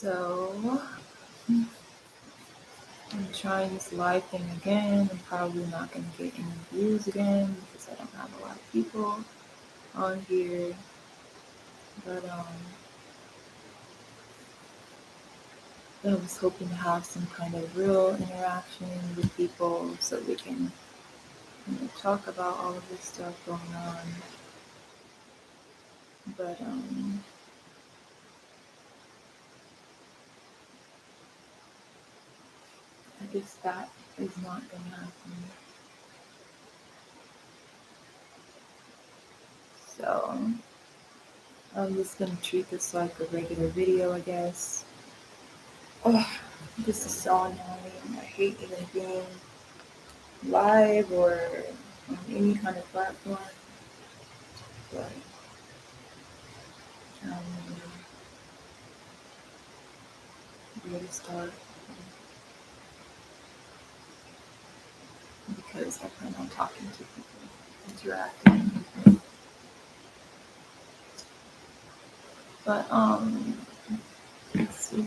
So I'm trying this live thing again. I'm probably not going to get any views again because I don't have a lot of people on here. But I was hoping to have some kind of real interaction with people so we can talk about all of this stuff going on. But I guess that is not going to happen. So I'm just going to treat this like a regular video, I guess. Oh, this is so annoying. I hate even being live or on any kind of platform. But where to start because I plan on talking to people, interacting. But let's see.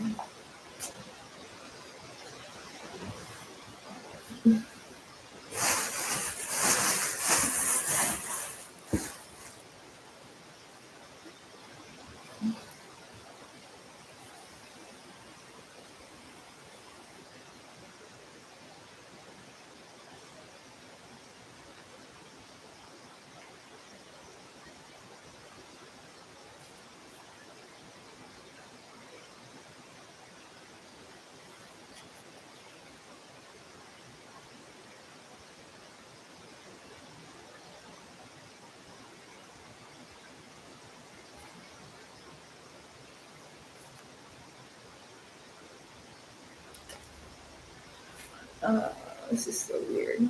This is so weird.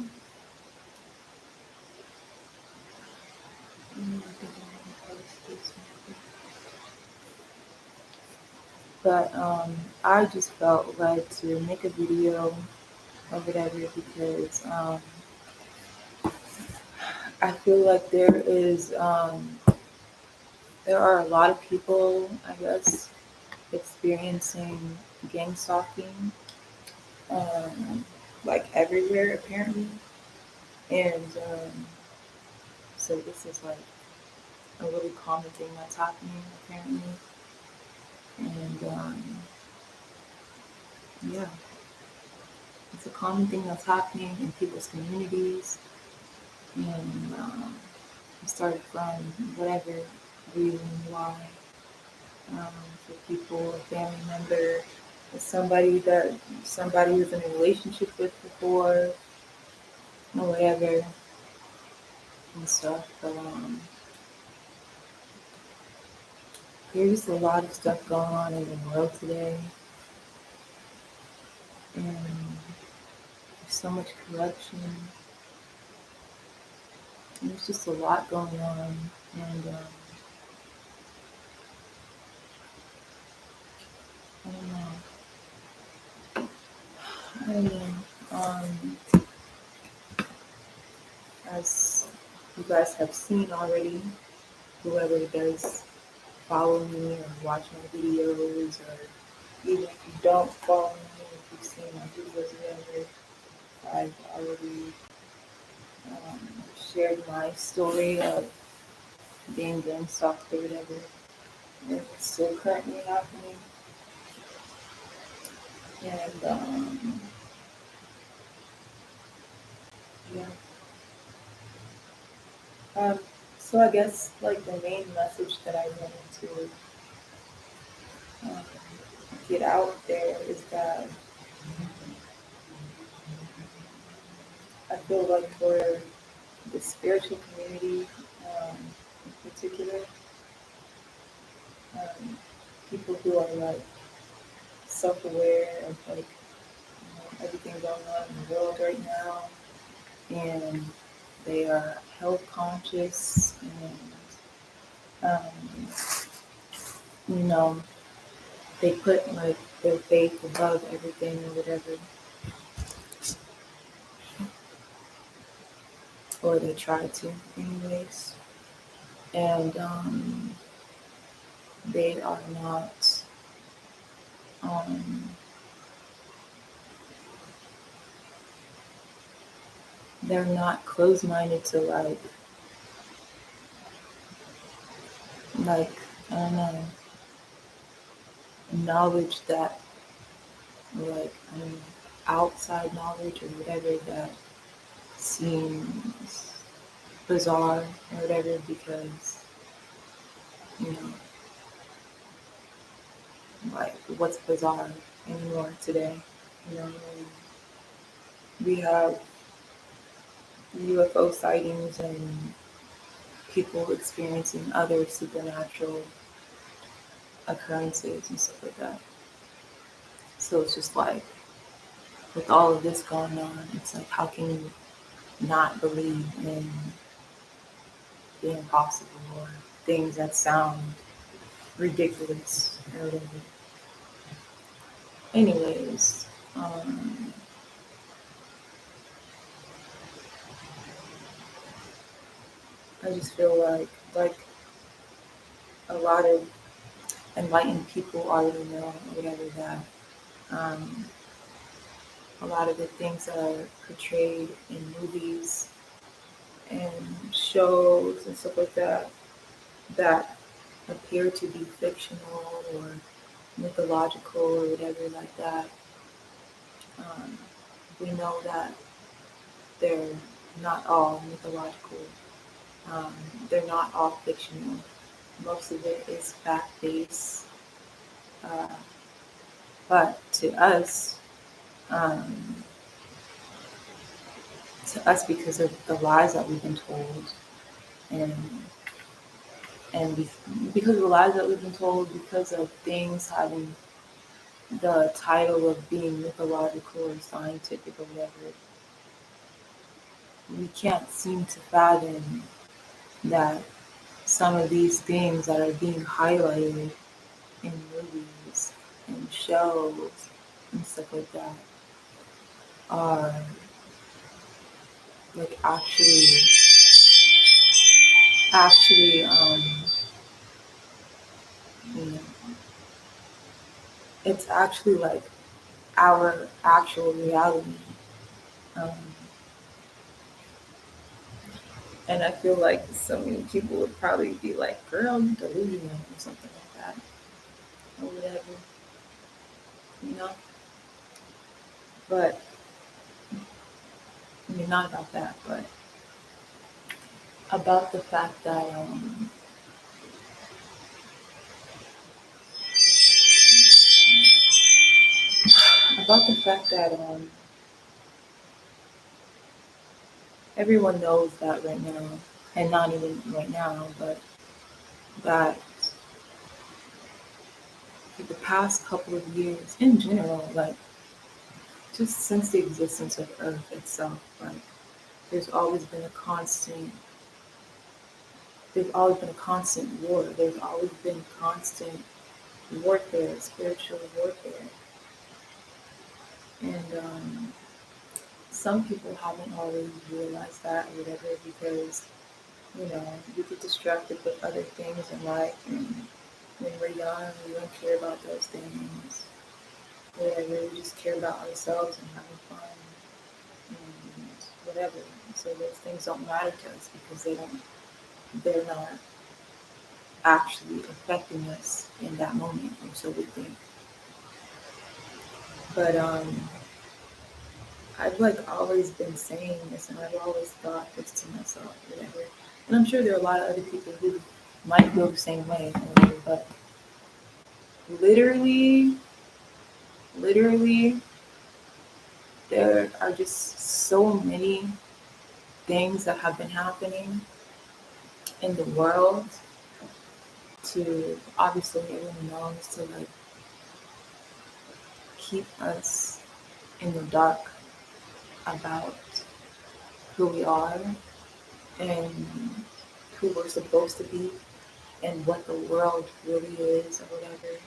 But I just felt led to make a video or whatever because I feel like there are a lot of people, I guess, experiencing gang stalking, um, like everywhere apparently, and so this is like a really common thing that's happening apparently, and yeah, it's a common thing that's happening in people's communities, and it started from whatever reason why. For people, a family member, somebody that somebody was in a relationship with before, or whatever and stuff. But there's just a lot of stuff going on in the world today, and there's so much corruption. And there's just a lot going on, and I don't know. I don't know. As you guys have seen already, whoever does follow me or watch my videos, or even if you don't follow me, if you've seen my videos or whatever, I've already shared my story of being gang stalked or whatever. And it's still currently happening. And yeah. Um, so I guess like the main message that I wanted to um, get out there is that I feel like for the spiritual community in particular, um, people who are like self-aware of like everything going on in the world right now, and they are health conscious, and you know they put like their faith above everything or whatever, or they try to, anyways, and they are not Um, they're not closed-minded to like I don't know, knowledge that I don't know, outside knowledge or whatever that seems bizarre or whatever because you know like what's bizarre anymore today. You know, we have UFO sightings and people experiencing other supernatural occurrences and stuff like that. So it's just like with all of this going on, it's like how can you not believe in the impossible or things that sound ridiculous or whatever. Anyways, I just feel like a lot of enlightened people already know or whatever that um, a lot of the things that are portrayed in movies and shows and stuff like that that appear to be fictional or mythological or whatever like that. Um, we know that they're not all mythological. Um, they're not all fictional. Most of it is fact based. Uh, but um, to us, because of the lies that we've been told, and because of the lies that we've been told, because of things having the title of being mythological or scientific or whatever, we can't seem to fathom that some of these things that are being highlighted in movies and shows and stuff like that are like actually you know it's actually like our actual reality. Um, and I feel like so many people would probably be like, girl, you delusional or something like that. Or whatever, you know? But I mean not about that, but about the fact that everyone knows that right now, and not even right now, but that for the past couple of years in general, like just since the existence of Earth itself, like there's always been a constant there's always been a constant war. There's always been constant warfare, spiritual warfare. And some people haven't always realized that or whatever because, we get distracted with other things in life. And when we're young, we don't care about those things. Whatever, we just care about ourselves and having fun and whatever. So those things don't matter to us because they're not actually affecting us in that moment, or so we think. But I've like always been saying this, and I've always thought this to myself, whatever. And I'm sure there are a lot of other people who might feel the same way, whatever, but literally, literally, there are just so many things that have been happening in the world to obviously everyone knows to like keep us in the dark about who we are and who we're supposed to be and what the world really is or whatever.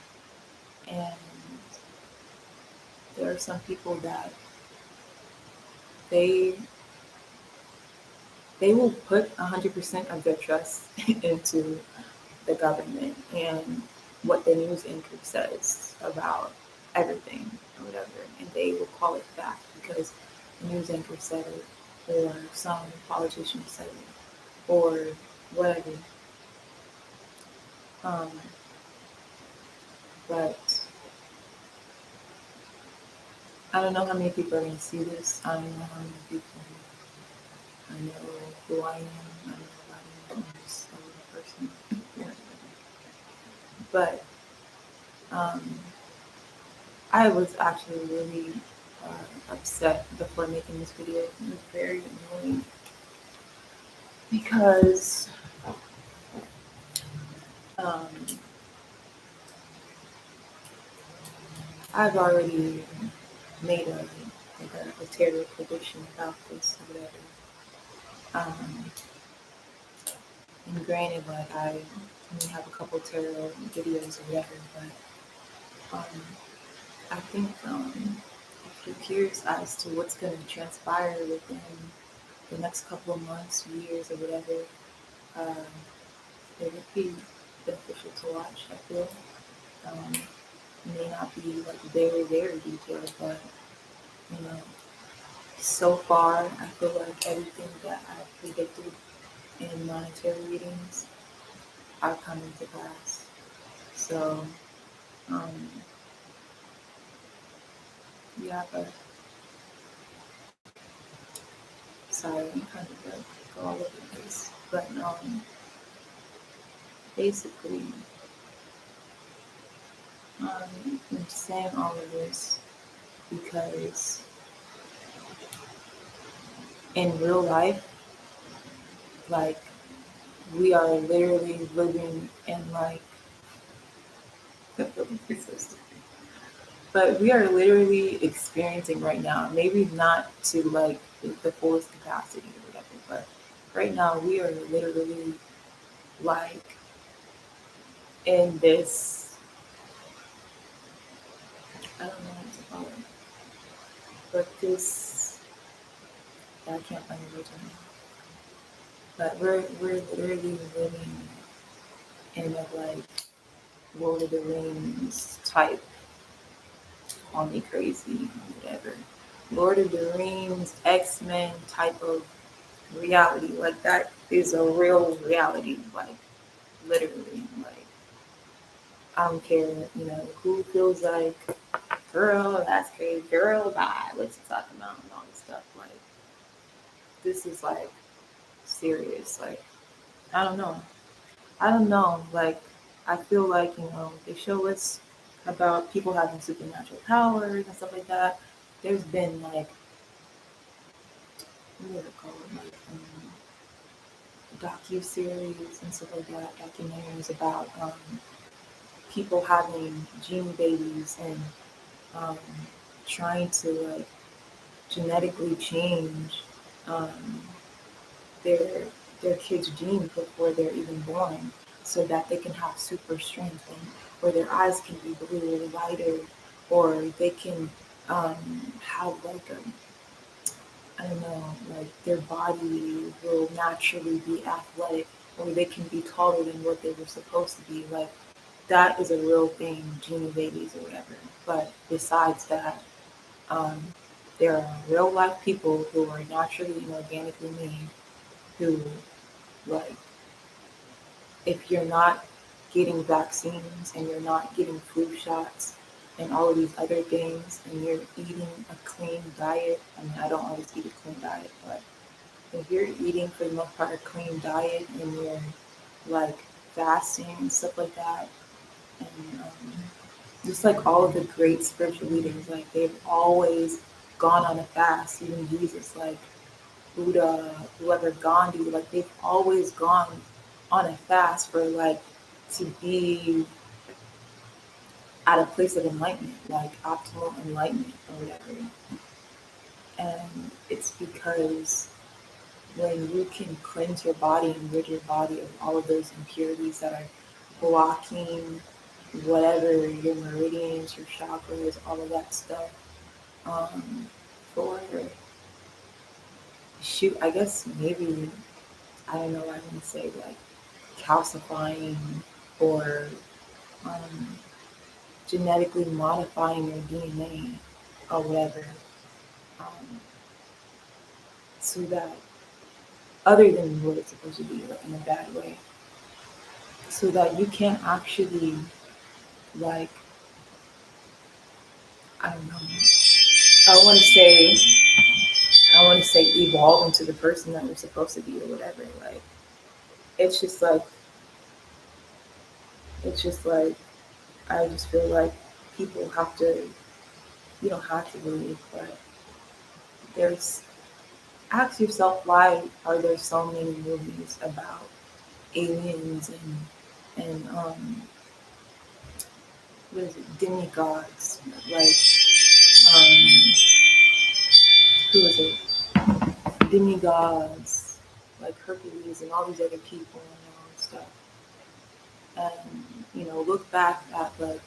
And there are some people that they they will put 100% of their trust into the government and what the news anchor says about. everything or whatever, and they will call it fact because the news anchor said it, or some politician said it, or whatever. Um, but I don't know how many people are going to see this. I don't know how many people I know who I am. I know who I am. I'm just a little person. But um, I was actually really upset before making this video. It was very annoying because um, I've already made a terrible prediction about this or whatever. Um, and granted, like I only have a couple tarot videos or whatever, but I think if you're curious as to what's going to transpire within the next couple of months, years, or whatever, um, it would be beneficial to watch. I feel it may not be like very, very detailed, but you know, so far I feel like everything that I predicted in monetary readings are coming to pass. So, um, yeah, but sorry, I'm kind of like all over the place. But basically, I'm saying all of this because in real life, like we are literally living in like but we are literally experiencing right now, maybe not to like the fullest capacity or whatever, but right now we are literally like in this, I don't know what to call it, but this, I can't find the word right now. But we're literally living in a like Lord of the Rings type, call me crazy, whatever. Lord of the Rings, X-Men type of reality. Like that is a real reality. Like literally. Like I don't care, who feels like, girl, that's crazy, girl, bye. What's he talking about and all this stuff. Like this is like serious. Like I don't know. I don't know. Like I feel like, they show us about people having supernatural powers and stuff like that. There's been like what is it called? Like docu series and stuff like that, documentaries about people having gene babies and um, trying to like genetically change um, their their kids' genes before they're even born, so that they can have super strength and or their eyes can be blue or lighter, or they can have like a I don't know, like their body will naturally be athletic, or they can be taller than what they were supposed to be. Like that is a real thing, genie babies or whatever. But besides that, um, there are real life people who are naturally and organically made who, like, if you're not getting vaccines and you're not getting flu shots and all of these other things and you're eating a clean diet, I mean, I don't always eat a clean diet, but if you're eating for the most part a clean diet and you're like fasting and stuff like that, and just like all of the great spiritual leaders, like they've always gone on a fast. Even Jesus, like Buddha, whoever Gandhi, like they've always gone on a fast for like to be at a place of enlightenment, like optimal enlightenment or whatever. And it's because when you can cleanse your body and rid your body of all of those impurities that are blocking whatever your meridians, your chakras, all of that stuff, for shoot, I guess maybe I don't know what I'm gonna say, like calcifying or um, genetically modifying your DNA or whatever, so that other than what it's supposed to be, like in a bad way, so that you can't actually like I don't know. I want to say evolve into the person that we're supposed to be or whatever. Like it's just like it's just like I just feel like people have to. You don't have to believe, but there's ask yourself why are there so many movies about aliens and what is it demigods like um who is it demigods like Hercules and all these other people and all this stuff and look back at like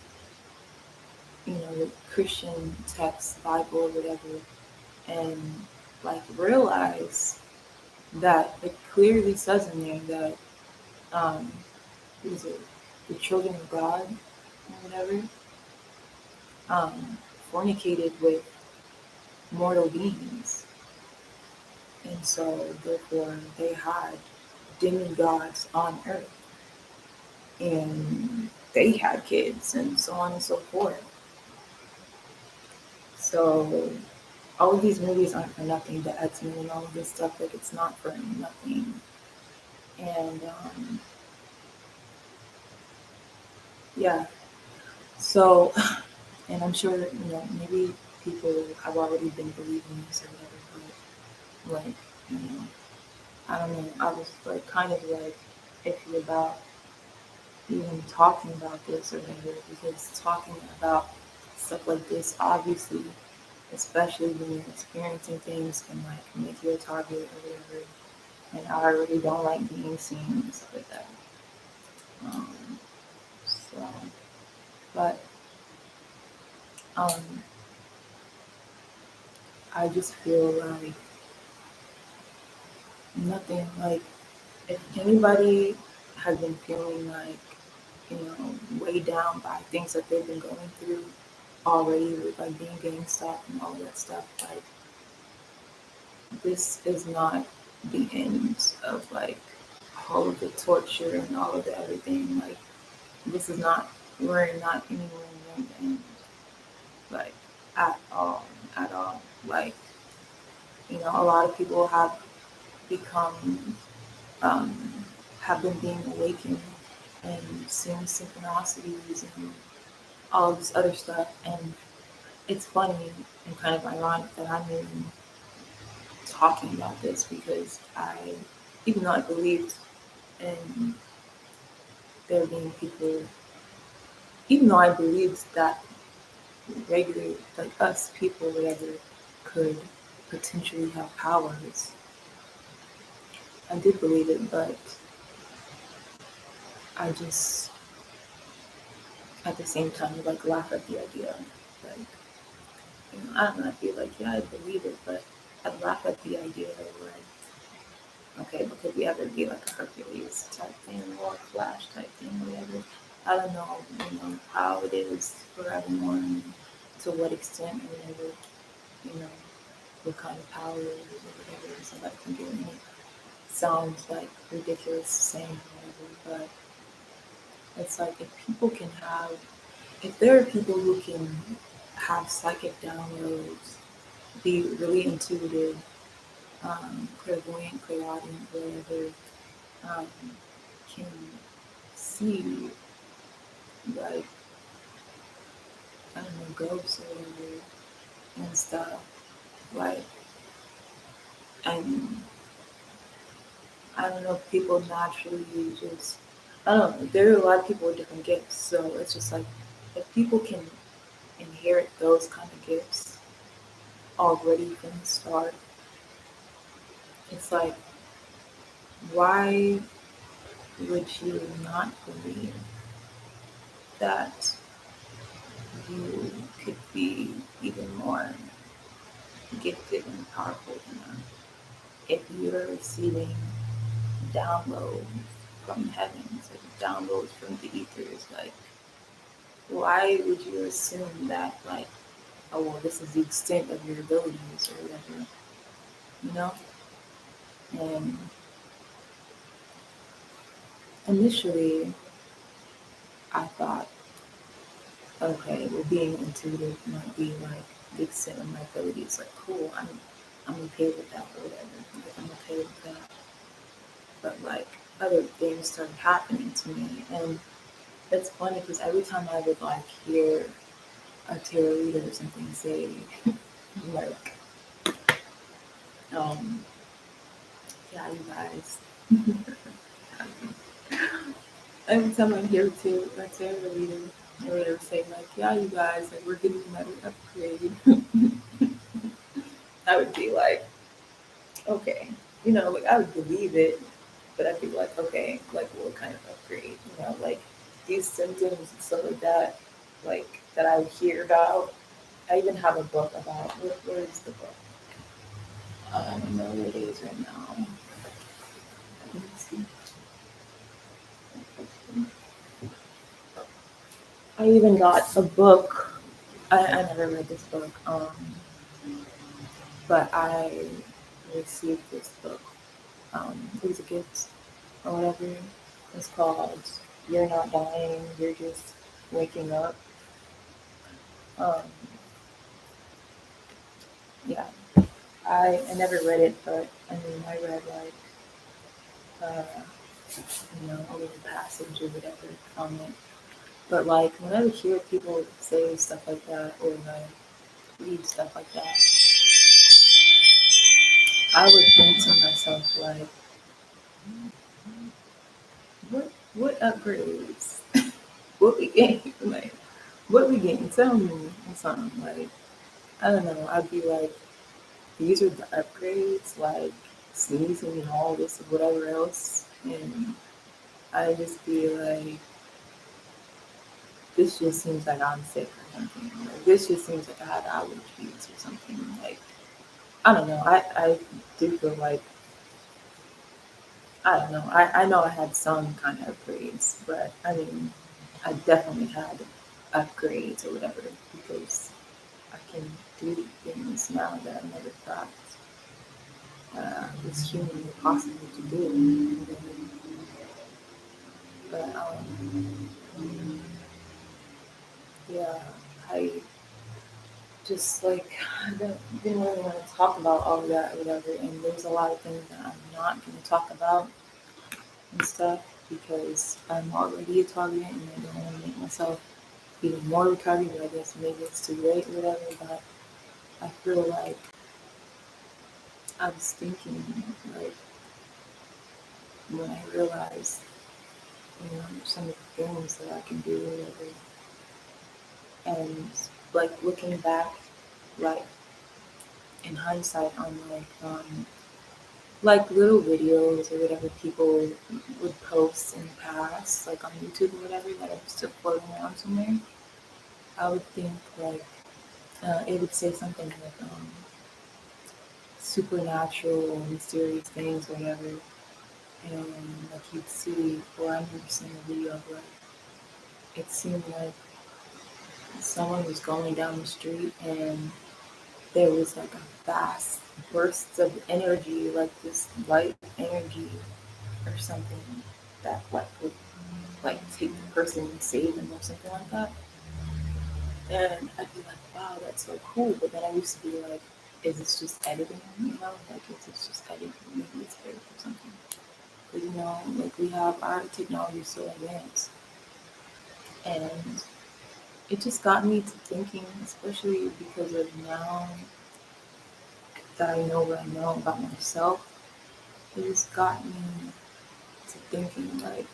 the Christian text Bible or whatever and like realize that it clearly says in there that um, what is it, the children of God or whatever, um, fornicated with mortal beings. And so, therefore, they had demigods on earth. And they had kids and so on and so forth. So, all of these movies aren't for nothing. The X-Men and all of this stuff, like, it's not for nothing. And, yeah. So, and I'm sure, maybe people have already been believing this or whatever, but like, you know, I don't know. I was like kind of like iffy about even talking about this or whatever because talking about stuff like this, obviously, especially when you're experiencing things, can like make you a target or whatever. And I already don't like being seen and stuff like that. Um, so, but um, I just feel like nothing like if anybody has been feeling like, weighed down by things that they've been going through already with like being gang stalked and all that stuff, like this is not the end of like all of the torture and all of the everything. Like this is not we're not anywhere near the end. Like at all. At all. Like, a lot of people become um, have been being awakened and seeing synchronicities and all of this other stuff. And it's funny and kind of ironic that I'm even talking about this because even though I believed in there being people, even though I believed that regular, like us people, whatever, could potentially have powers, I did believe it, but I just at the same time like laugh at the idea. Like, I don't know, I'd be like, yeah, I believe it, but I'd laugh at the idea of like, okay, but could we ever be like a Hercules type thing or a Flash type thing, whatever? I don't know, how it is for everyone, to what extent or whatever, you know, what kind of power or whatever somebody can do. And it sounds like ridiculous saying whatever, but it's like if there are people who can have psychic downloads, be really intuitive, clairvoyant, clairaudient, whatever, um, can see like I don't know ghosts or whatever and stuff. Like and I don't know, people naturally just I don't know. There are a lot of people with different gifts, so it's just like if people can inherit those kind of gifts already from the start, it's like why would you not believe that you could be even more gifted and powerful than them if you're receiving downloads from the heavens, like downloads from the ethers, like why would you assume that, like, oh, well, this is the extent of your abilities or whatever, you know? And initially, I thought, okay, well, being intuitive might be like the extent of my abilities. Like, cool, I'm okay with that or whatever. Like, I'm okay with that. But like other things started happening to me, and it's funny because every time I would like hear a tarot reader or something say, like, um, yeah, you guys. Every time I hear a tarot reader or whatever say like, yeah, you guys, like we're getting another upgrade, I would be like, okay, like I would believe it, but I'd be like, okay, like what kind of upgrade? Like these symptoms and stuff like that, like that I would hear about. I even have a book about where is the book? I don't know where it is right now. Let me see. I even got a book. I never read this book, but I received this book. It was a gift or whatever. It's called "You're Not Dying, You're Just Waking Up." Um, yeah, I never read it, but I mean I read like uh, a little passage or whatever from it. But like when I would hear people say stuff like that or like read stuff like that, I would think to myself like, what upgrades? What we getting? Like what we getting? Tell me or something. Like I don't know. I'd be like, these are the upgrades, like sneezing and all this and whatever else, and I just be like, this just seems like I'm sick or something. Like, this just seems like I had allergies or something. Like I don't know. I do feel like I don't know. I know I had some kind of upgrades, but I mean, I definitely had upgrades or whatever because I can do things now that I never thought was humanly possible to do. But yeah, I just like I didn't really want to talk about all of that or whatever. And there's a lot of things that I'm not going to talk about and stuff because I'm already a target and I don't want to make myself even more of a target. But I guess maybe it's too late or whatever. But I feel like I was thinking like when I realized some of the things that I can do or whatever, and like looking back, like in hindsight on like little videos or whatever people would post in the past, like on YouTube or whatever, that are still floating around somewhere, I would think like it would say something like supernatural or mysterious things or whatever, and like you'd see, or I remember seeing a video of like it seemed like someone was going down the street and there was like a vast burst of energy, like this light energy or something that like would like take the person and save them or something like that. And I'd be like, wow, that's so cool. But then I used to be like, is this just editing? Like is this just editing? Maybe it's fake or something. Because like we have our technology so advanced, and it just got me to thinking, especially because of now that I know what I know about myself. It just got me to thinking like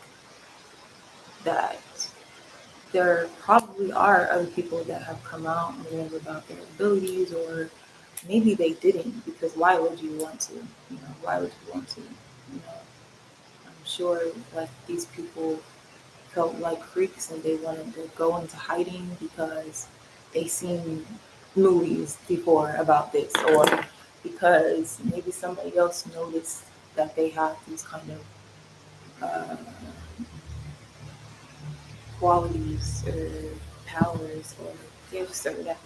that there probably are other people that have come out and whatever about their abilities, or maybe they didn't, because why would you want to? Why would you want to? I'm sure like these people felt like freaks and they wanted to go into hiding because they seen movies before about this, or because maybe somebody else noticed that they have these kind of uh, qualities or powers or gifts or whatever.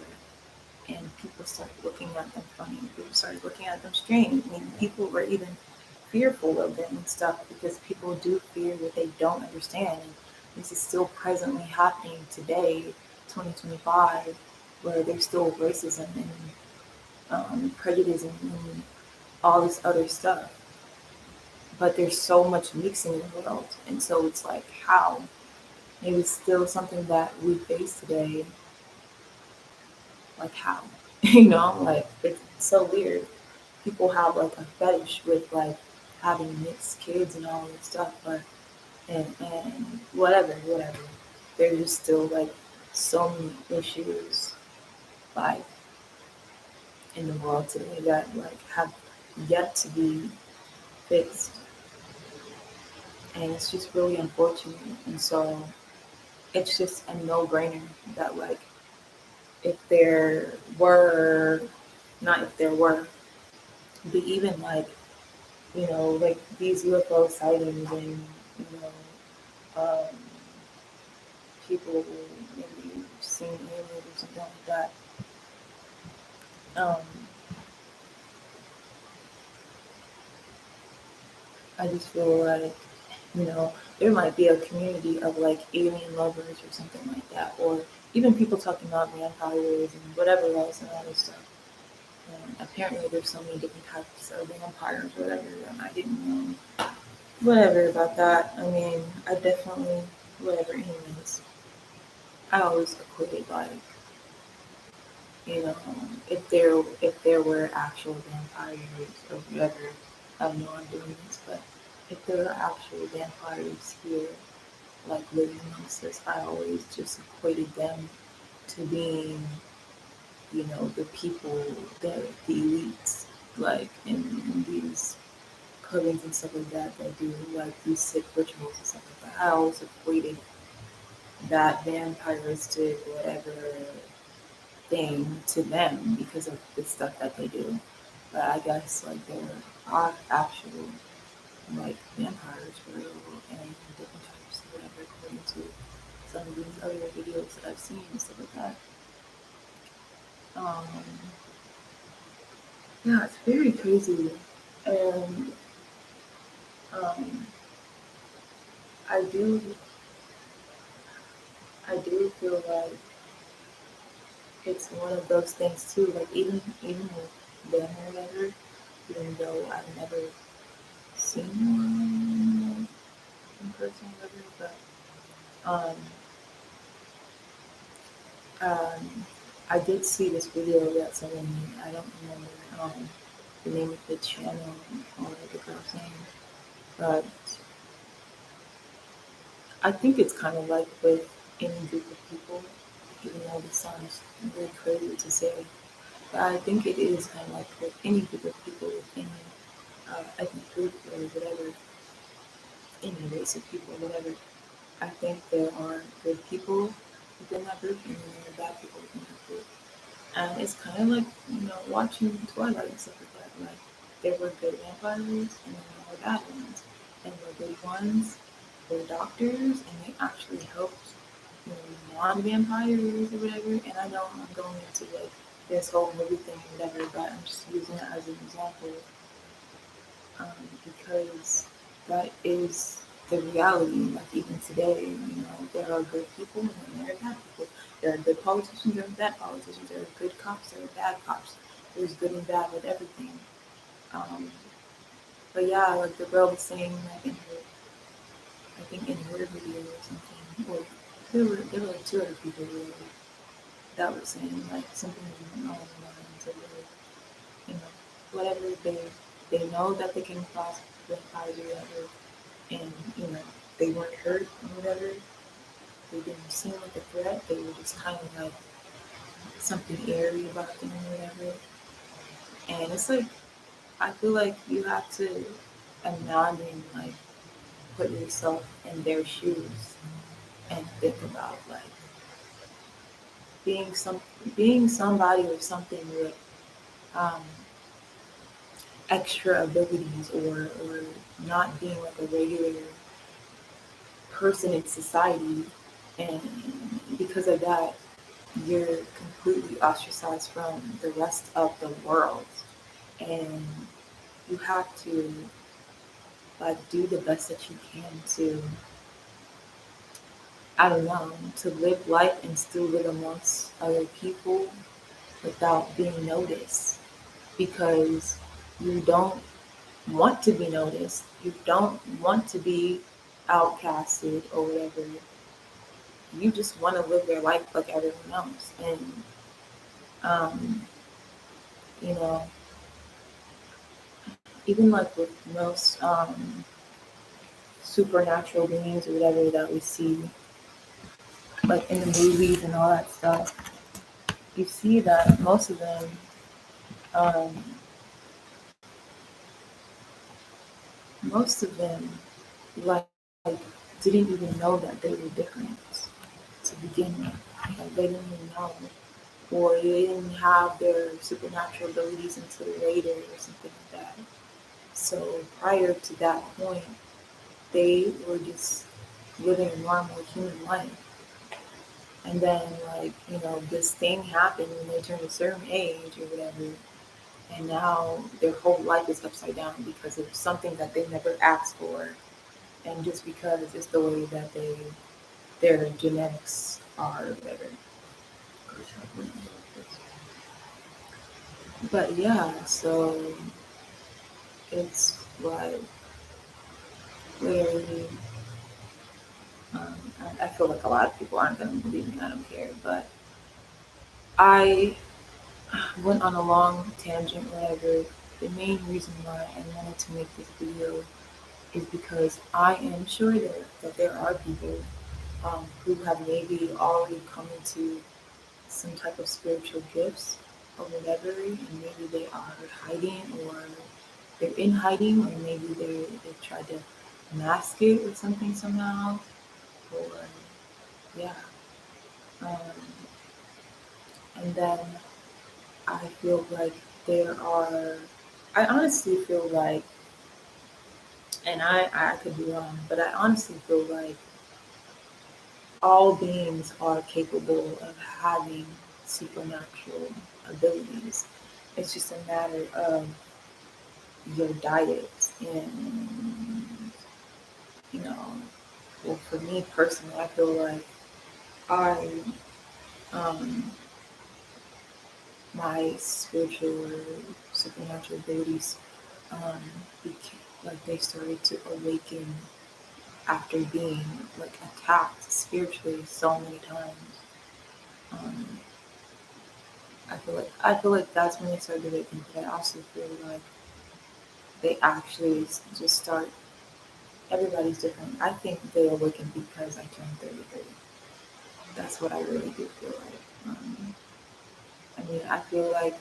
And people started looking at them funny. People started looking at them strange. I mean, people were even fearful of them and stuff because people do fear what they don't understand. And this is still presently happening today, 2025, where there's still racism and prejudice and all this other stuff. But there's so much mixing in the world. And so it's like, how? Maybe it's still something that we face today. Like, how? Like, it's so weird. People have like a fetish with like having mixed kids and all this stuff, but and whatever. There's just still like so many issues like in the world today that like have yet to be fixed, and it's just really unfortunate. And so it's just a no-brainer that like if there were, not if there were, but even like like these UFO sightings and you know um, people maybe seeing aliens or something like that. Um, I just feel like, there might be a community of like alien lovers or something like that, or even people talking about vampires and whatever else and all this stuff. And apparently, there's so many different types of vampires, whatever, and I didn't know whatever about that. I mean, I definitely, whatever, anyways. I always equated like, you know, if there were actual vampires or whatever, I know I'm doing this, but if there are actual vampires here, like living amongst us, I always just equated them to being, the people, the elites, like in these covens and stuff like that do like these sick rituals and stuff like that. I always equated that vampiristic whatever thing to them because of the stuff that they do. But I guess like there are actual like vampires for real and different types of whatever according to some of these other videos that I've seen and stuff like that. Um, yeah, it's very crazy. And um, I do I do feel like it's one of those things too, like even with them or whatever, even though I've never seen one in person or whatever, but I did see this video that someone made. I don't remember the name of the channel or the girl's name, but I think it's kind of like with any group of people, even though this sounds really crazy to say, but I think it is kind of like with any group of people, with any ethnic group or whatever, any race of people, whatever. I think there are good people within that group and then there are bad people within that group. And it's kind of like, watching Twilight and stuff like that. Like, there were good vampires and then there were bad ones. And the good ones were doctors and they actually helped, non-vampires or whatever. And I know I'm going into like this whole movie thing or whatever, but I'm just using it as an example because that is the reality. Like even today, there are good people and then there are bad people. There are good politicians, there are bad politicians. There are good cops, there are bad cops. There's good and bad with everything. Um, but yeah, like the girl was saying, like in her, I think in her video or something, or there were like two other people really that were saying like something along the lines of like, whatever they know that they came across vampires or whatever, and they weren't hurt or whatever. They didn't seem like a threat. They were just kind of like something airy about them or whatever. And it's like I feel like you have to imagine like put yourself in their shoes and think about like being some being somebody or something with um, extra abilities or not being like a regular person in society and because of that, you're completely ostracized from the rest of the world. And you have to like do the best that you can to, I don't know, to live life and still live amongst other people without being noticed, because you don't want to be noticed. You don't want to be outcasted or whatever. You just want to live your life like everyone else. And, um, you know, even like with most supernatural beings or whatever that we see, like in the movies and all that stuff, you see that um, most of them, like, didn't even know that they were different to begin with. Like, they didn't even know, or they didn't have their supernatural abilities until later or something like that. So prior to that point, they were just living a normal human life. And then, like, this thing happened when they turned a certain age or whatever, and now their whole life is upside down because of something that they never asked for, and just because it's the way that their genetics are or whatever. But yeah, so it's like literally, I feel like a lot of people aren't going to believe me. I don't care, but I went on a long tangent, whatever. The main reason why I wanted to make this video is because I am sure that there are people who have maybe already come into some type of spiritual gifts or whatever, and maybe they are hiding, or they're in hiding, or maybe they tried to mask it with something somehow, or yeah. Um, and then I feel like there are, I honestly feel like, and I could be wrong, but I honestly feel like all beings are capable of having supernatural abilities. It's just a matter of your diet and, you know, well, for me personally, I feel like I, um, my spiritual or supernatural abilities, um, like they started to awaken after being like attacked spiritually so many times. Um, I feel like that's when they started awakening, but I also feel like they actually just start. Everybody's different. I think they awaken because I turned 33. That's what I really do feel like. I mean, I feel like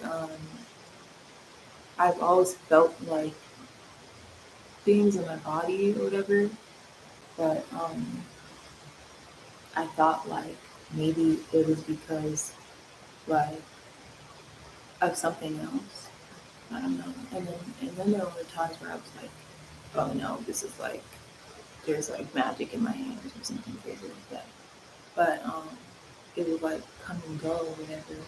I've always felt like things in my body or whatever, but I thought like maybe it was because like of something else. I don't know. And then there were times where I was like, oh no, this is like there's like magic in my hands or something crazy like that. But it would like come and go or whatever.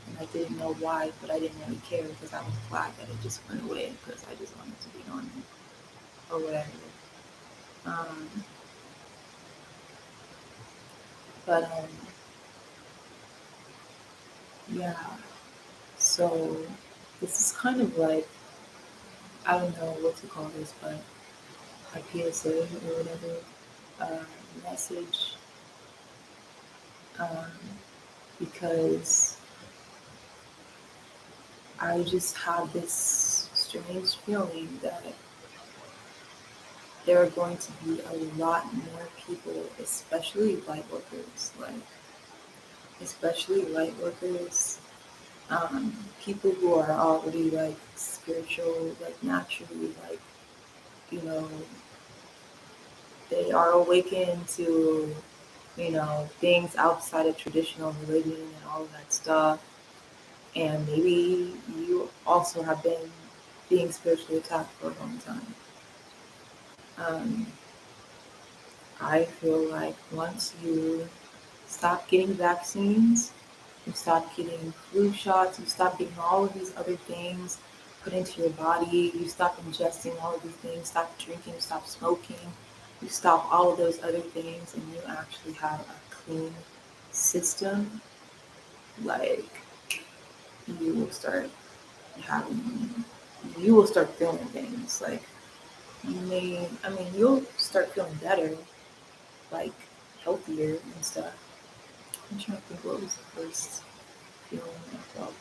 And I didn't know why, but I didn't really care because I was glad that it just went away because I just wanted to be normal or whatever. Um, but yeah, so this is kind of like, I don't know what to call this, but a PSA or whatever uh, message, um, because I just have this strange feeling that there are going to be a lot more people, especially light workers, people who are already like spiritual, like naturally, like, you know, they are awakened to, things outside of traditional religion and all of that stuff. And maybe you also have been being spiritually attacked for a long time. Um, I feel like once you stop getting vaccines, you stop getting flu shots, you stop getting all of these other things put into your body, you stop ingesting all of these things, stop drinking, stop smoking, you stop all of those other things, and you actually have a clean system, like you will start having, you will start feeling things. Like you'll start feeling better, like healthier and stuff. I'm trying to think what was the first feeling I felt.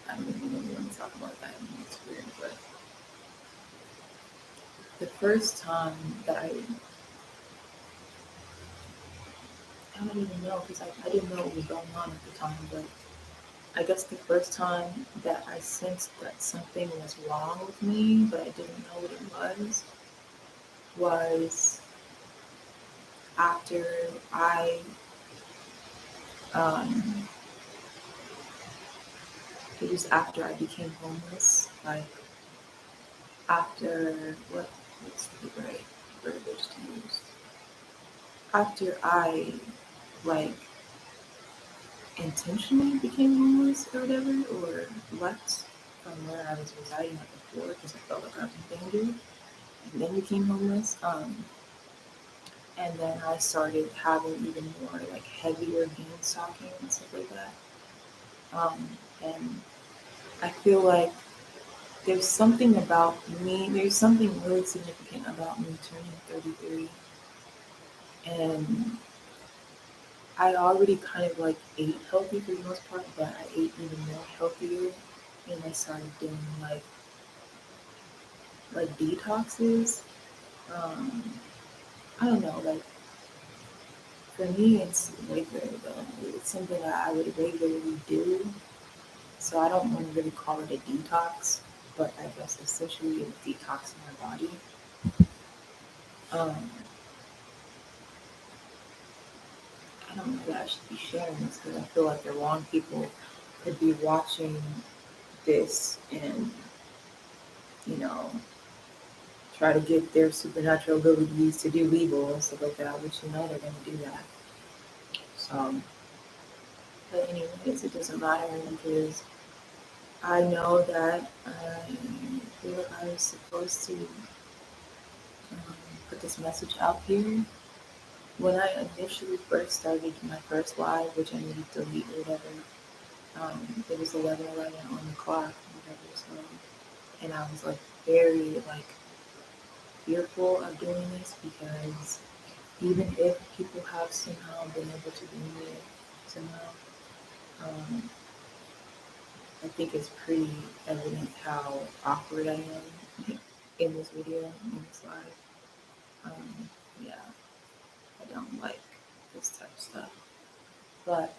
I don't even really want to talk about that. I mean, it's weird, but the first time that I don't even know because I didn't know what was going on at the time, but I guess the first time that I sensed that something was wrong with me, but I didn't know what it was after um, it was after I became homeless. Like after what's the right verbiage to use? After I like intentionally became homeless or whatever, or left from where I was residing at before because I felt like I was in danger, and then became homeless. And then I started having even more like heavier gangstalking and stuff like that. And I feel like there's something really significant about me turning 33. And I already kind of like ate healthy for the most part, but I ate even more healthier. And I started doing like detoxes. Um, I don't know, like for me, it's regular though. It's something that I would regularly do. So I don't want to really call it a detox, but I guess essentially it's detoxing my body. Um, I don't know that I should be sharing this because I feel like the wrong people could be watching this and, you know, try to get their supernatural abilities to do evil and stuff like that, which you know they're going to do that. So, but anyways, it doesn't matter because I know that I feel like I was supposed to put this message out here. When I initially first started my first live, which I needed to delete or whatever, it was 11:11 on the clock, whatever. So, and I was like very like fearful of doing this because even if people have somehow been able to do it somehow, um, I think it's pretty evident how awkward I am in this video, in this live. Yeah, I don't like this type of stuff. But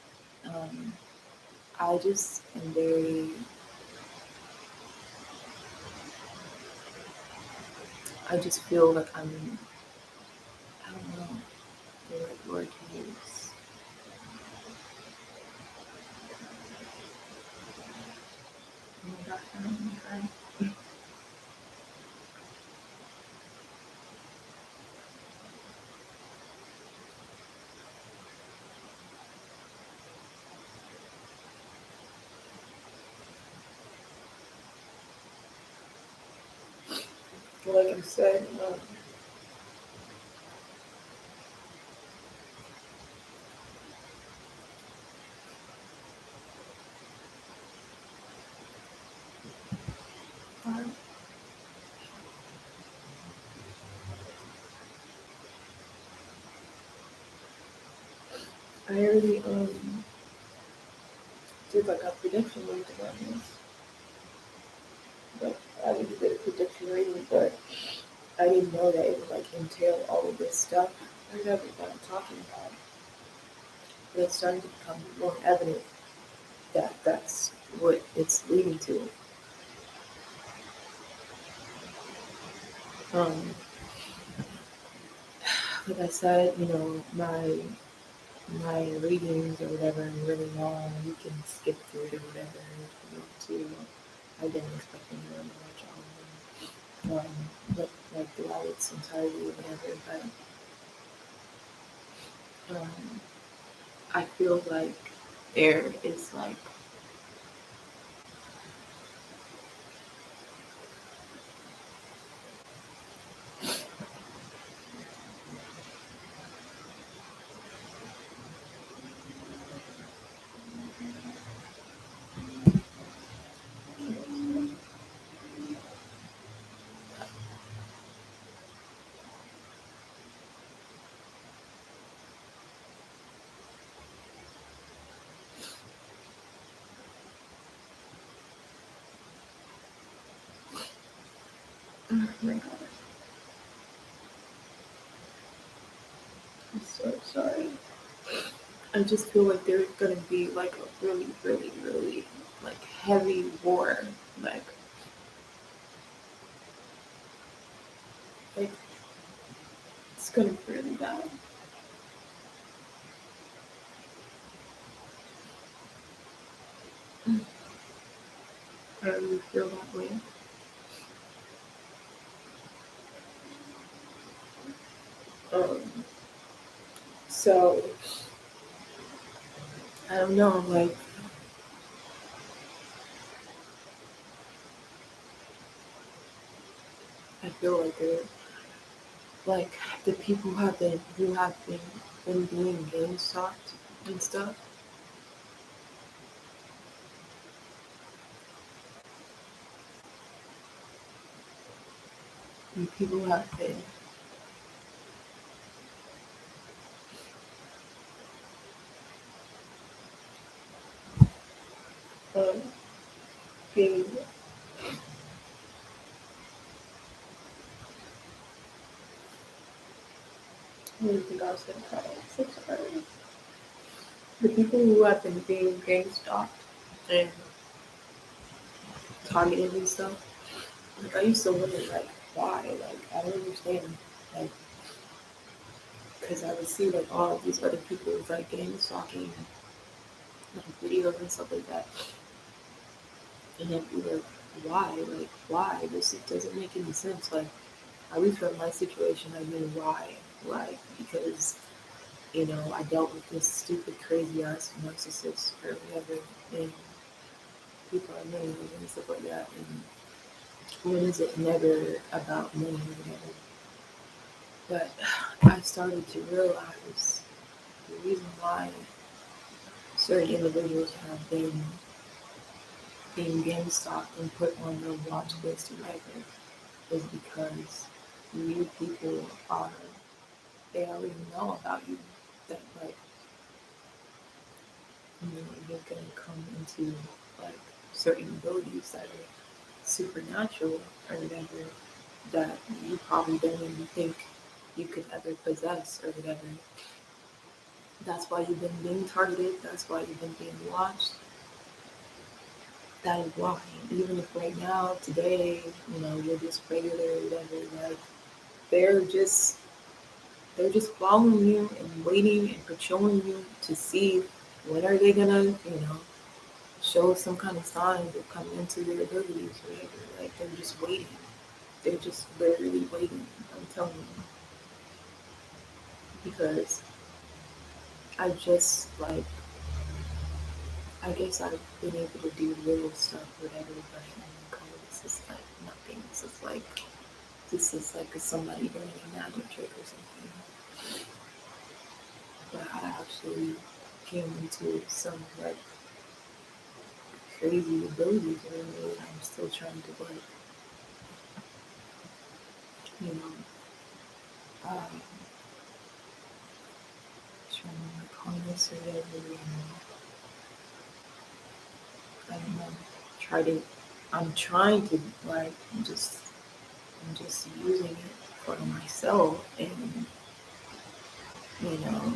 um, I just am very, I just feel like I don't know the right word to use. Oh my gosh, I don't know. Like I said, I already did like a prediction reading on this. Like I already did a prediction reading, but I didn't know that it would like entail all of this stuff. I never what I'm talking about. But it's starting to become more evident that that's what it's leading to. Um, like I said, you know, my readings or whatever are really long. You can skip through it or whatever if you want to. I didn't expect them to really watch all of them, but like throughout its entirety or whatever. But Um, I feel like there is like oh my god, I'm so sorry. I just feel like there's gonna be like a really, really, really like heavy war. Like like it's gonna be really bad. I really feel that way. Um, so I don't know, like I feel like they're like the people who have been doing game stalked and stuff. And people have been um, being what do you think I was gonna call it? So sorry. The people who have been being gang stalked and targeted and stuff. Like I used to wonder like why. Like I don't understand. Like because I would see like all of these other people with like gang stalking like videos and stuff like that, and I'd be like, why? Like why? This it doesn't make any sense. Like at least for my situation, I knew why. Like because I dealt with this stupid, crazy ass narcissist or whatever, and people are money and stuff like that. And when is it never about money or whatever? But I started to realize the reason why certain individuals have been being gang stalked and put on the watch list or whatever is because you people are they already know about you that like you're gonna come into like certain abilities that are supernatural or whatever that you probably don't even think you could ever possess or whatever. That's why you've been being targeted. That's why you've been being watched. That is why. Even if right now, today, you're just regular or whatever, like they're just they're just following you and waiting and patrolling you to see when are they gonna, show some kind of signs of coming into their abilities or whatever. Like they're just waiting. They're just literally waiting. I'm telling you. Because I just like I guess I've been able to do little stuff, whatever, but this is like nothing. This is like somebody doing a magic trick or something. But I actually came into some like crazy abilities or whatever that I'm still trying to like, you know, um, trying to like harness or whatever, I don't know, try to, I'm trying to like I'm just using it for myself and, you know,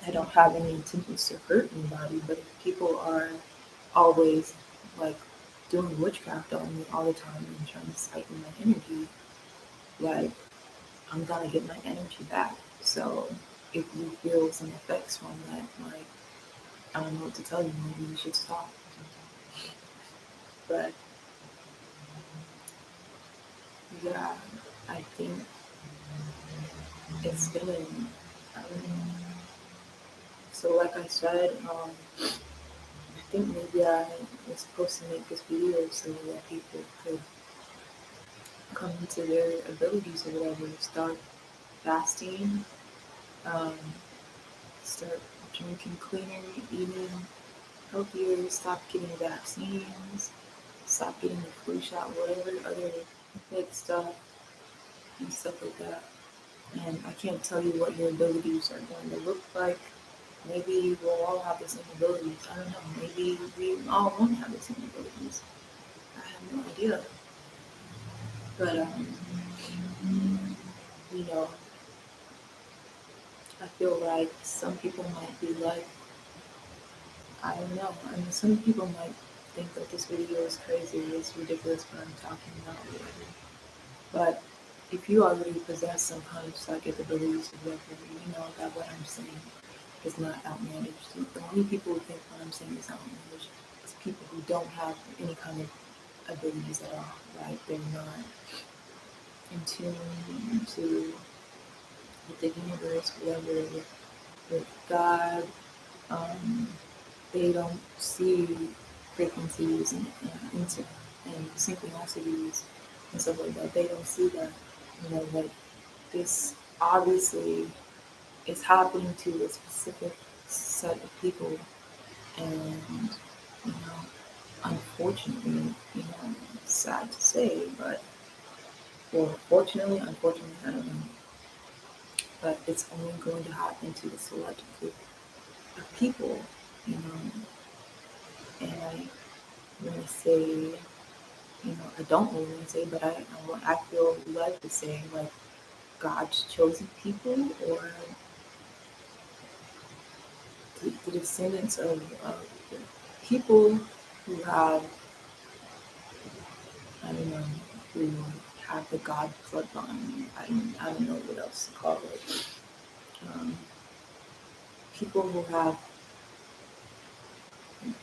I don't have any intentions to hurt anybody, but if people are always like doing witchcraft on me all the time and trying to siphon my energy, like I'm gonna get my energy back. So if you feel some effects from that, like I don't know what to tell you, maybe you should stop. But yeah, I think it's been, I don't know. So like I said, I think maybe I was supposed to make this video so that people could come into their abilities or whatever, start fasting, um, start drinking cleaner, eating healthier, stop getting vaccines, stop getting the flu shot, whatever other fake stuff and stuff like that. And I can't tell you what your abilities are going to look like. Maybe we'll all have the same abilities. I don't know. Maybe we all won't have the same abilities. I have no idea. But you know, I feel like some people might be like, I don't know. I mean, some people might think that this video is crazy, it's ridiculous what I'm talking about, whatever. But if you already possess some kind of psychic abilities or whatever, you know that what I'm saying is not outlandish. The only people who think what I'm saying is outlandish is people who don't have any kind of abilities at all, right? They're not in tune to with the universe, whatever, with God. Um, they don't see frequencies and synchronicities and stuff like that. They don't see that. You know, like this obviously is happening to a specific set of people, and you know, unfortunately, you know, it's sad to say, but or fortunately, unfortunately, I don't know, but it's only going to happen to a select group of people, you know, and I want to say, I don't really want to say, but I feel led to say, like, God's chosen people or the descendants of the people who have, I don't know, who have the God bloodline. I don't know what else to call it. Um, People who have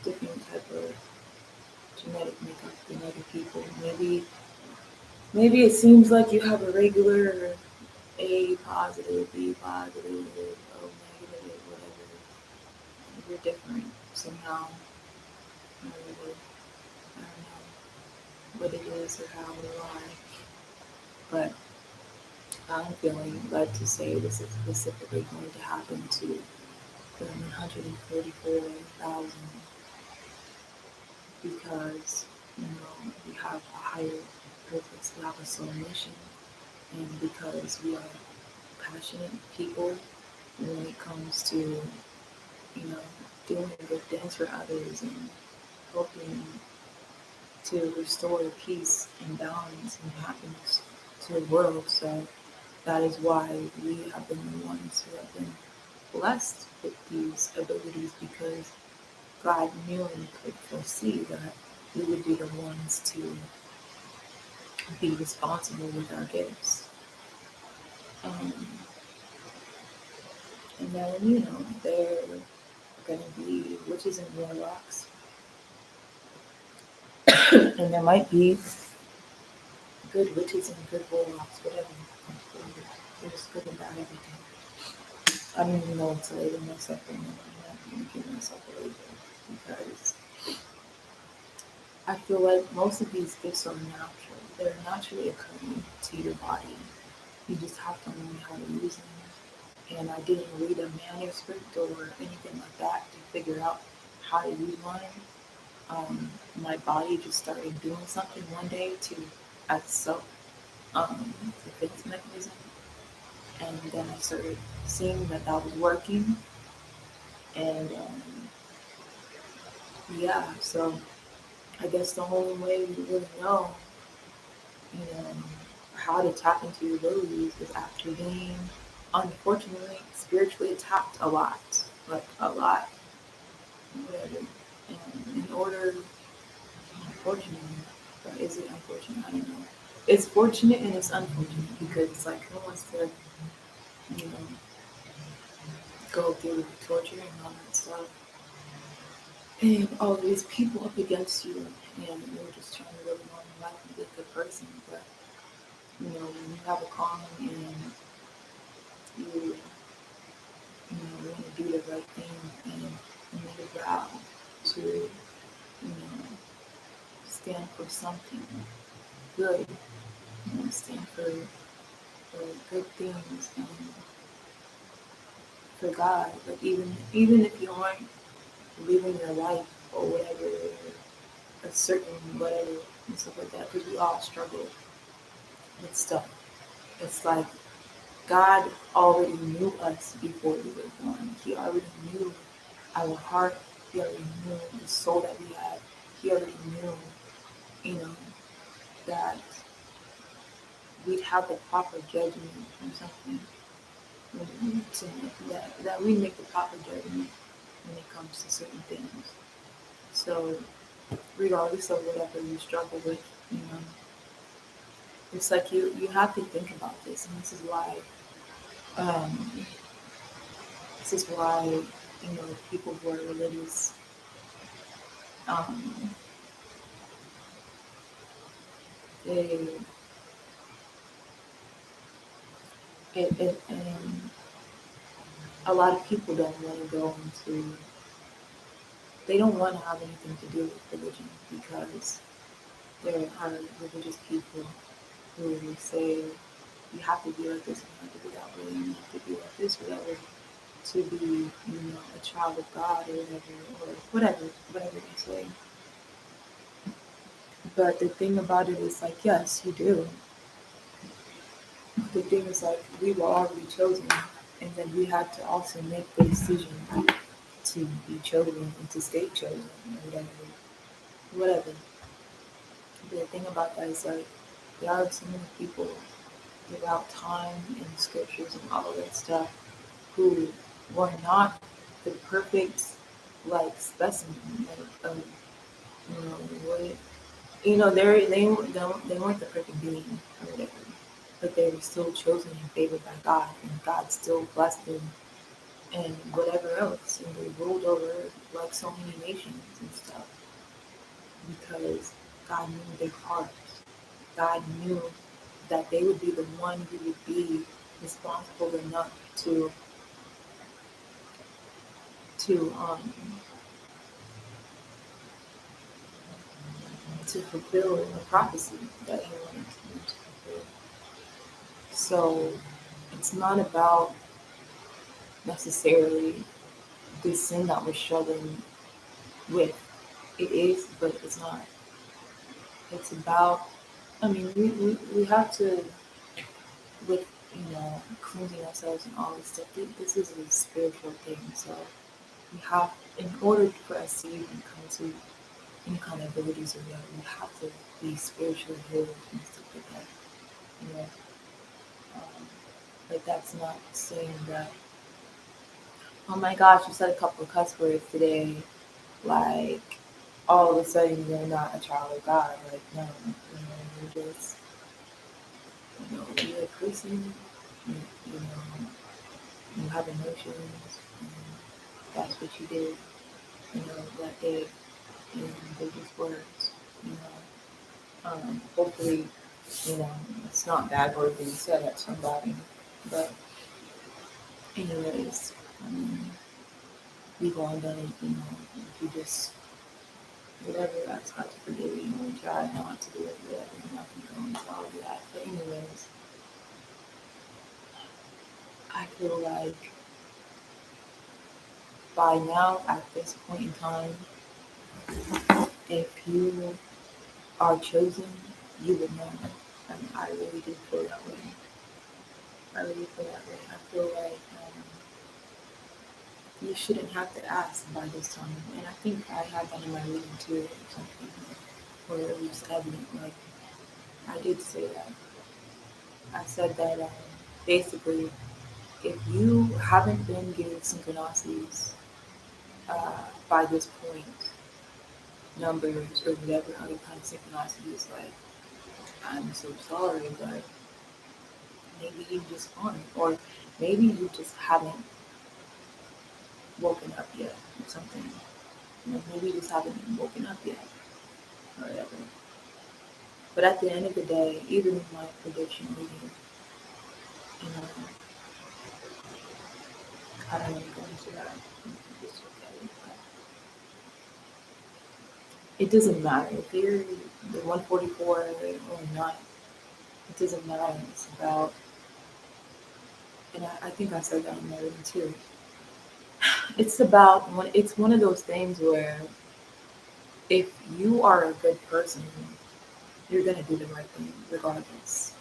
different type of genetic makeup than other people. Maybe it seems like you have a regular A positive, B positive, O negative, whatever. You're different somehow. Whatever. I don't know what it is or how or why. But I'm feeling led to say this is specifically going to happen to the 144,000 because, we have a higher purpose, we have a soul mission, and because we are passionate people when it comes to, doing a good dance for others and helping to restore peace and balance and happiness to the world. So that is why we have been the ones who have been blessed with these abilities because God knew and could foresee that we would be the ones to be responsible with our gifts. Um, and then, there are going to be witches and warlocks, and there might be good witches and good warlocks, whatever. There's good and bad everything. I don't even know what to label myself right now. I'm not going to give myself a label because I feel like most of these gifts are natural. They're naturally occurring to your body. You just have to learn how to use them. And I didn't read a manuscript or anything like that to figure out how to use mine. My body just started doing something one day as self defense mechanism, and then I started seeing that that was working, and yeah, so I guess the only way we really know, you know, how to tap into your abilities is after being, unfortunately, spiritually attacked a lot, like a lot, whatever. And in order, unfortunately, or is it unfortunate? I don't know. It's fortunate and it's unfortunate because it's like who wants to, you know, go through torture and all that stuff, and all these people up against you, and you're just trying to live a normal life and be a good person, but when you have a calling and you want to do the right thing and you make a vow to, stand for something good, stand for good things and for God. Like even if you aren't living your life or whatever, a certain whatever and stuff like that, because we all struggle with stuff. It's like God already knew us before we were born. He already knew our heart. He already knew the soul that we had. He already knew, you know, that we'd have the proper judgment on something. That we make the proper judgment when it comes to certain things. So regardless of whatever you struggle with, you know, it's like you have to think about this, and um, this is why people who are religious, um, they and a lot of people don't want to go into they don't want to have anything to do with religion because there are religious people who will say you have to be like this, you have to be that way, you have to be like this, whatever, to be, a child of God or whatever they say. But the thing about it is like, yes, you do. The thing is like we were already chosen, and then we had to also make the decision to be chosen and to stay chosen or whatever. But the thing about that is like there are so many people throughout time and scriptures and all of that stuff who were not the perfect like specimen like of what they weren't the perfect being or whatever, but they were still chosen and favored by God, and God still blessed them and whatever else, and they ruled over like so many nations and stuff because God knew their hearts. God knew that they would be the one who would be responsible enough to to fulfill a prophecy that He wanted them to fulfill. So it's not about necessarily the sin that we're struggling with. It is, but it's not. It's about, I mean, we have to, with, cleansing ourselves and all this stuff, this is a spiritual thing. So we have, in order for us to even come to any kind of abilities or whatever, we have to be spiritually healed and stuff like that. You know, but that's not saying that, oh my gosh, you said a couple of cuss words today, like all of a sudden you're not a child of God. Like, no, you're just, you're a person, you, you know, you have emotions, and that's what you did, that day, and they're just words, you know. Hopefully, it's not bad word being said at somebody, but anyways, we've all done it, if you just whatever that's got to forgive you and try not to do it, whatever, you're not going to go into all of that. But anyways, I feel like by now, at this point in time, if you are chosen, you would know. And I really do feel that way. I really feel that way. I feel like you shouldn't have to ask by this time. And I think I had that in my reading too, or something, where it was evident. Like, I did say that. I said that basically, if you haven't been given synchronicities by this point, numbers or whatever other kind of synchronicities, like, I'm so sorry, but maybe you just aren't, or maybe you just haven't woken up yet, or something. Maybe you just haven't woken up yet, or whatever. But at the end of the day, even with my prediction reading, you know, I don't want to go into that. Just look at it. It doesn't matter if you're the 144 or not. It doesn't matter. It's about, and I think I said that in my reading too. It's about when it's one of those things where if you are a good person, you're gonna do the right thing regardless.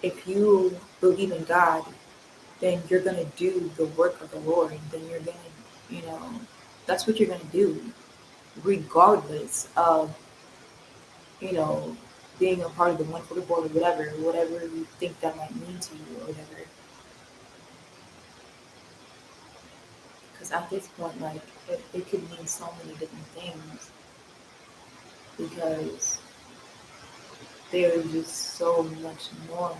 If you believe in God, then you're gonna do the work of the Lord. Then you're gonna, you know, that's what you're gonna do, regardless of, you know, being a part of the 144 or whatever you think that might mean to you or whatever. Because at this point, like, it could mean so many different things because there is just so much more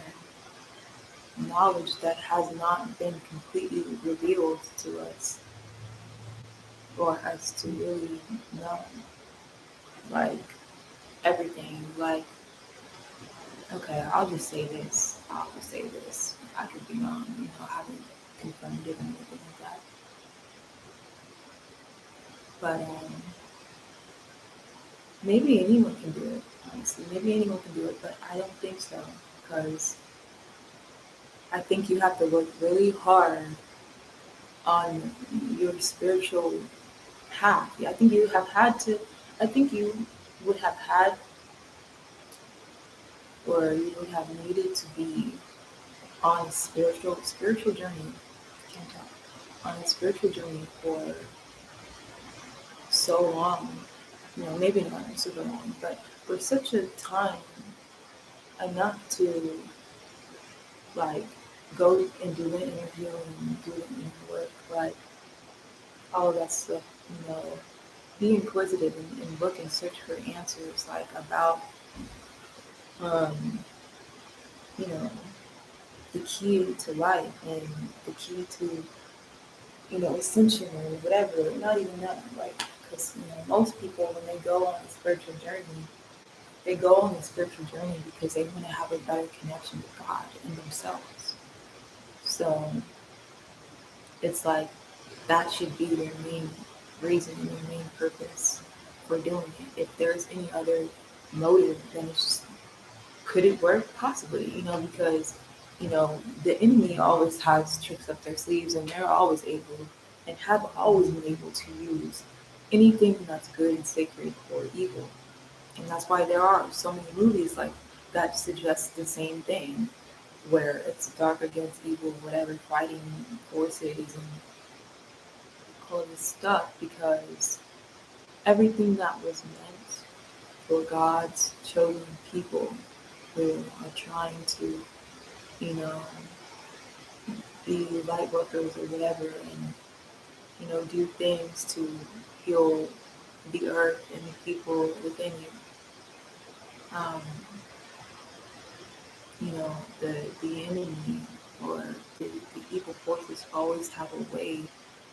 knowledge that has not been completely revealed to us for us to really know. Like, everything. Like, okay, I'll just say this. I'll just say this. I could be wrong, I haven't confirmed it or anything like that. But maybe anyone can do it, honestly. Maybe anyone can do it, but I don't think so. Because I think you have to work really hard on your spiritual path. Yeah, I think you have had to, I think you would have had, or you would have needed to be on a spiritual journey. Can't talk. On a spiritual journey for so long. Maybe not super long, but for such a time enough to like go and do an interview and do an work, like all of that stuff, be inquisitive and look and search for answers like about um, you know, the key to life and the key to, ascension or whatever. Not even that, like, because most people when they go on a spiritual journey, they go on a spiritual journey because they want to have a better connection with God and themselves. So it's like that should be their main reason and their main purpose for doing it. If there's any other motive, then it's just, could it work? Possibly, because the enemy always has tricks up their sleeves, and they're always able and have always been able to use anything that's good and sacred or evil. And that's why there are so many movies like that suggest the same thing, where it's dark against evil, whatever, fighting forces and all of this stuff, because everything that was meant for God's chosen people who are trying to, you know, be light workers or whatever, and do things to heal the earth and the people within you. Um, the enemy or the evil forces always have a way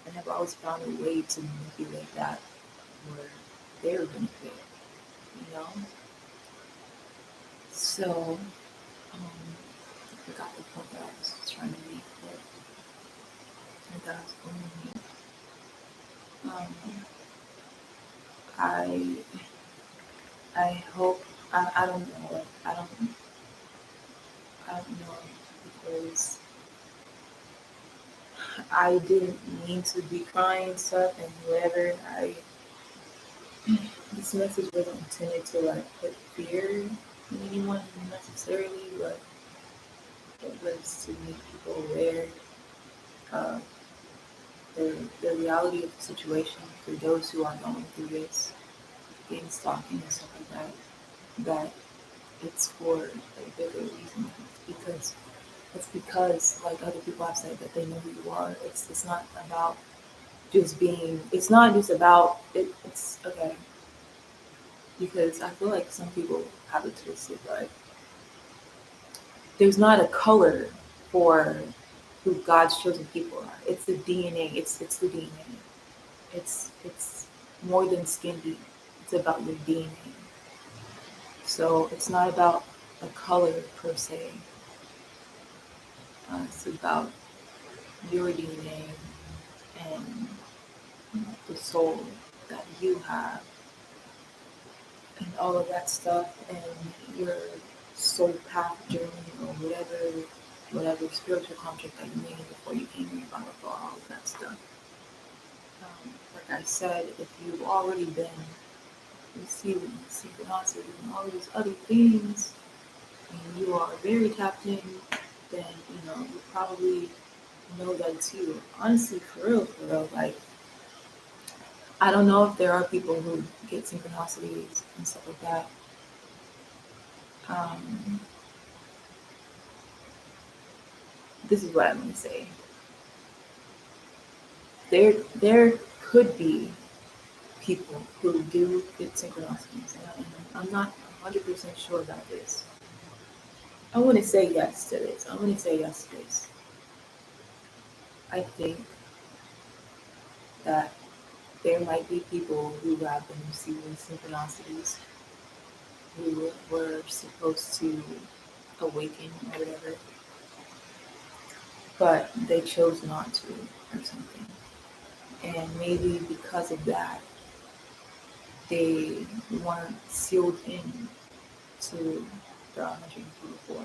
and have always found a way to manipulate that for their benefit, you know? So, I forgot the point that I was trying to make, but I thought I was going to make. Um, I, I hope, I don't know, like, I don't know, because I didn't mean to be crying and stuff and whatever. This message wasn't intended to like put fear in anyone necessarily, but it was to make people aware of the reality of the situation for those who are going through this, being stalking and stuff like that. That it's for a bigger reason. It's because like other people have said that they know who you are. It's not about just being. It's not just about it. It's okay because I feel like some people have it twisted. Like there's not a color for who God's chosen people are. It's the DNA. It's the DNA. It's more than skin deep. It's about your DNA. So it's not about a color per se. It's about your DNA and the soul that you have and all of that stuff and your soul path journey or whatever spiritual contract that you made before you came here, blah blah blah, all of that stuff. Like I said, if you've already been receiving synchronicity and all these other things, and you are very tapped in, then you probably know that it's you. Honestly, for real, like I don't know if there are people who get synchronicities and stuff like that. Um, this is what I'm gonna say. There could be people who do get synchronicities, and I'm not 100% sure about this. I want to say yes to this. I want to say yes to this. I think that there might be people who have been receiving synchronicities who were supposed to awaken or whatever, but they chose not to or something. And maybe because of that, they weren't sealed in to the 144.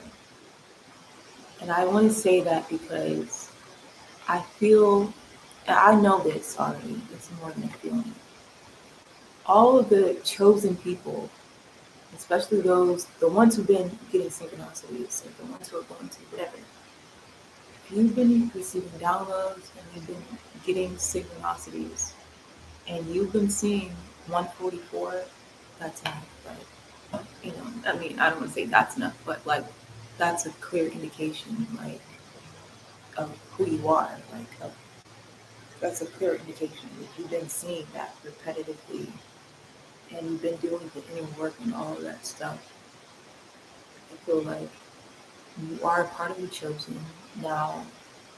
And I want to say that because I feel, and I know this already, it's more than a feeling. All of the chosen people, especially the ones who've been getting synchronicities, like the ones who are going to whatever, if you've been receiving downloads and you've been getting synchronicities and you've been seeing 144, that's enough. Like, I mean, I don't want to say that's enough, but like, that's a clear indication, like, of who you are. Like, that's a clear indication. If you've been seeing that repetitively and you've been doing the inner work and all of that stuff, I feel like you are part of the chosen. Now,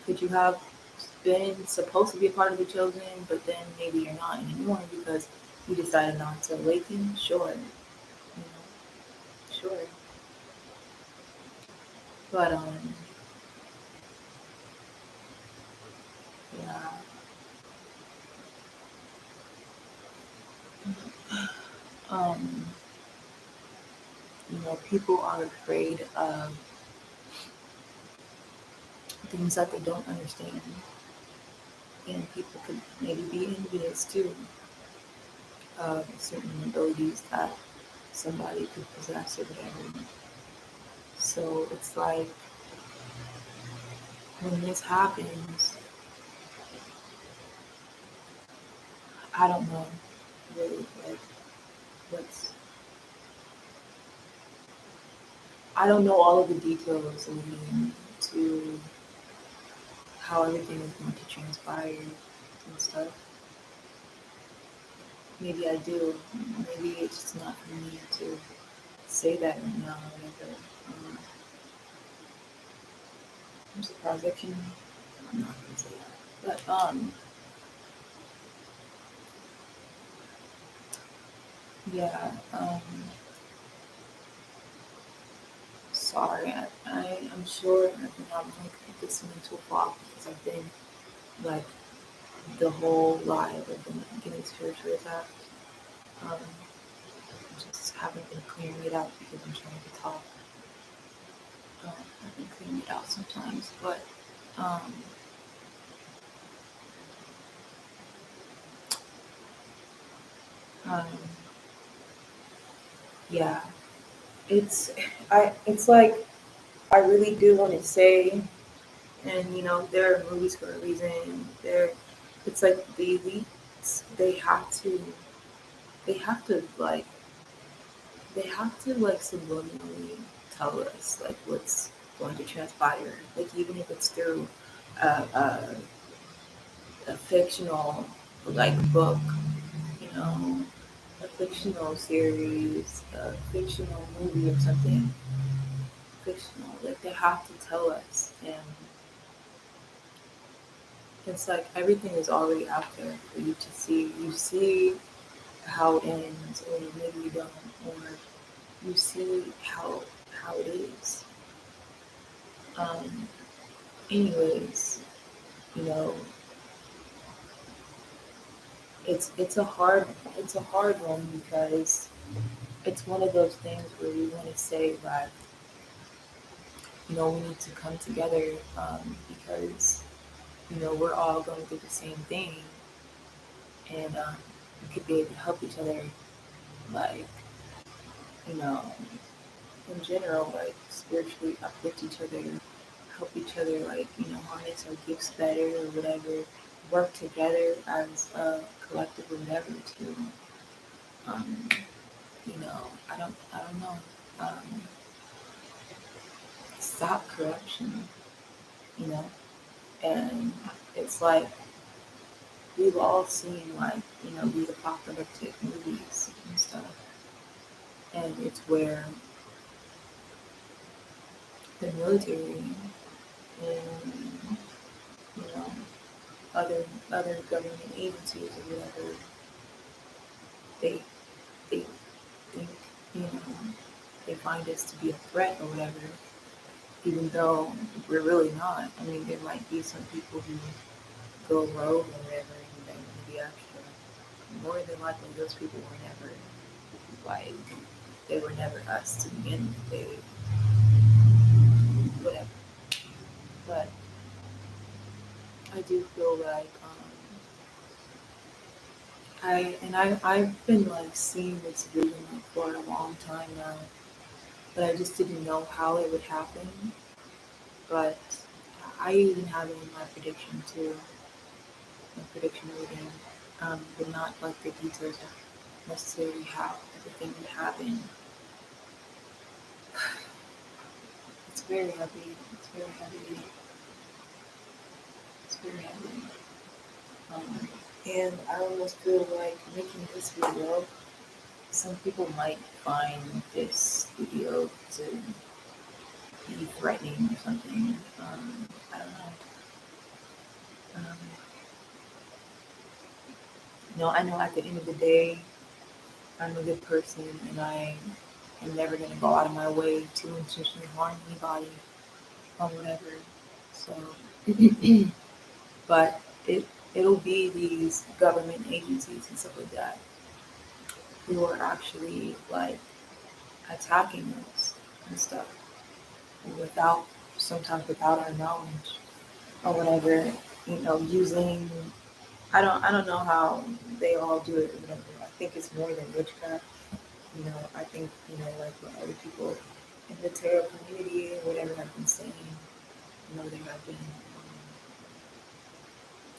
could you have been supposed to be a part of the chosen, but then maybe you're not anymore because you decided not to awaken? Sure, sure. But yeah, um, people are afraid of things that they don't understand, and people could maybe be envious too of certain abilities that somebody could possess or whatever. So it's like when this happens, I don't know really like what's I don't know all of the details leading to how everything is going to transpire and stuff. Maybe I do. Maybe it's just not for me to say that right now or whatever. Um, I'm surprised I can. I'm not gonna say that. But yeah. Sorry. I'm sure I've been having like this mental block because I've been like the whole life I've been getting spiritually attacked. Um, just haven't been clearing it out because I'm trying to talk. I've been clearing it out sometimes, but um, um, yeah, it's it's like I really do want to say, and there are movies for a reason. It's like the elites. They have to subliminally tell us like what's going to transpire. Like even if it's through uh, uh, a fictional like book, you know, a fictional series, a fictional movie or something fictional. Like they have to tell us, and it's like everything is already out there for you to see. You see how it ends, or maybe you don't, or you see how it is. Um, anyways, you know, it's a hard one because it's one of those things where we want to say that we need to come together because we're all going through the same thing, and we could be able to help each other, like you know in general, like spiritually uplift each other, help each other, like harness our gifts better or whatever, work together as a collective endeavor to um, I don't know, um, stop corruption, you know, and it's like we've all seen like these apocalyptic movies and stuff, and it's where the military and you know other government agencies or whatever they they think you know they find us to be a threat or whatever, even though we're really not. I mean, there might be some people who go rogue or whatever, and they want to be extra. More than likely, those people were never like they were never us to begin with. They whatever. But I do feel like I've been like seeing this vision like, for a long time now, but I just didn't know how it would happen. But I even have it in my prediction too, my prediction reading, but not like the details of necessarily how everything would happen. It's very heavy. It's very heavy. It's very heavy. Um, and I almost feel like making this video, some people might find this video to be threatening or something. I don't know. Um, I know at the end of the day, I'm a good person and I am never going to go out of my way to intentionally harm anybody or whatever. So, but it'll be these government agencies and stuff like that who are actually like attacking us and stuff without sometimes without our knowledge or whatever. Using I don't know how they all do it or whatever. I think it's more than witchcraft. I think like what other people in the tarot community or whatever have been saying. There have been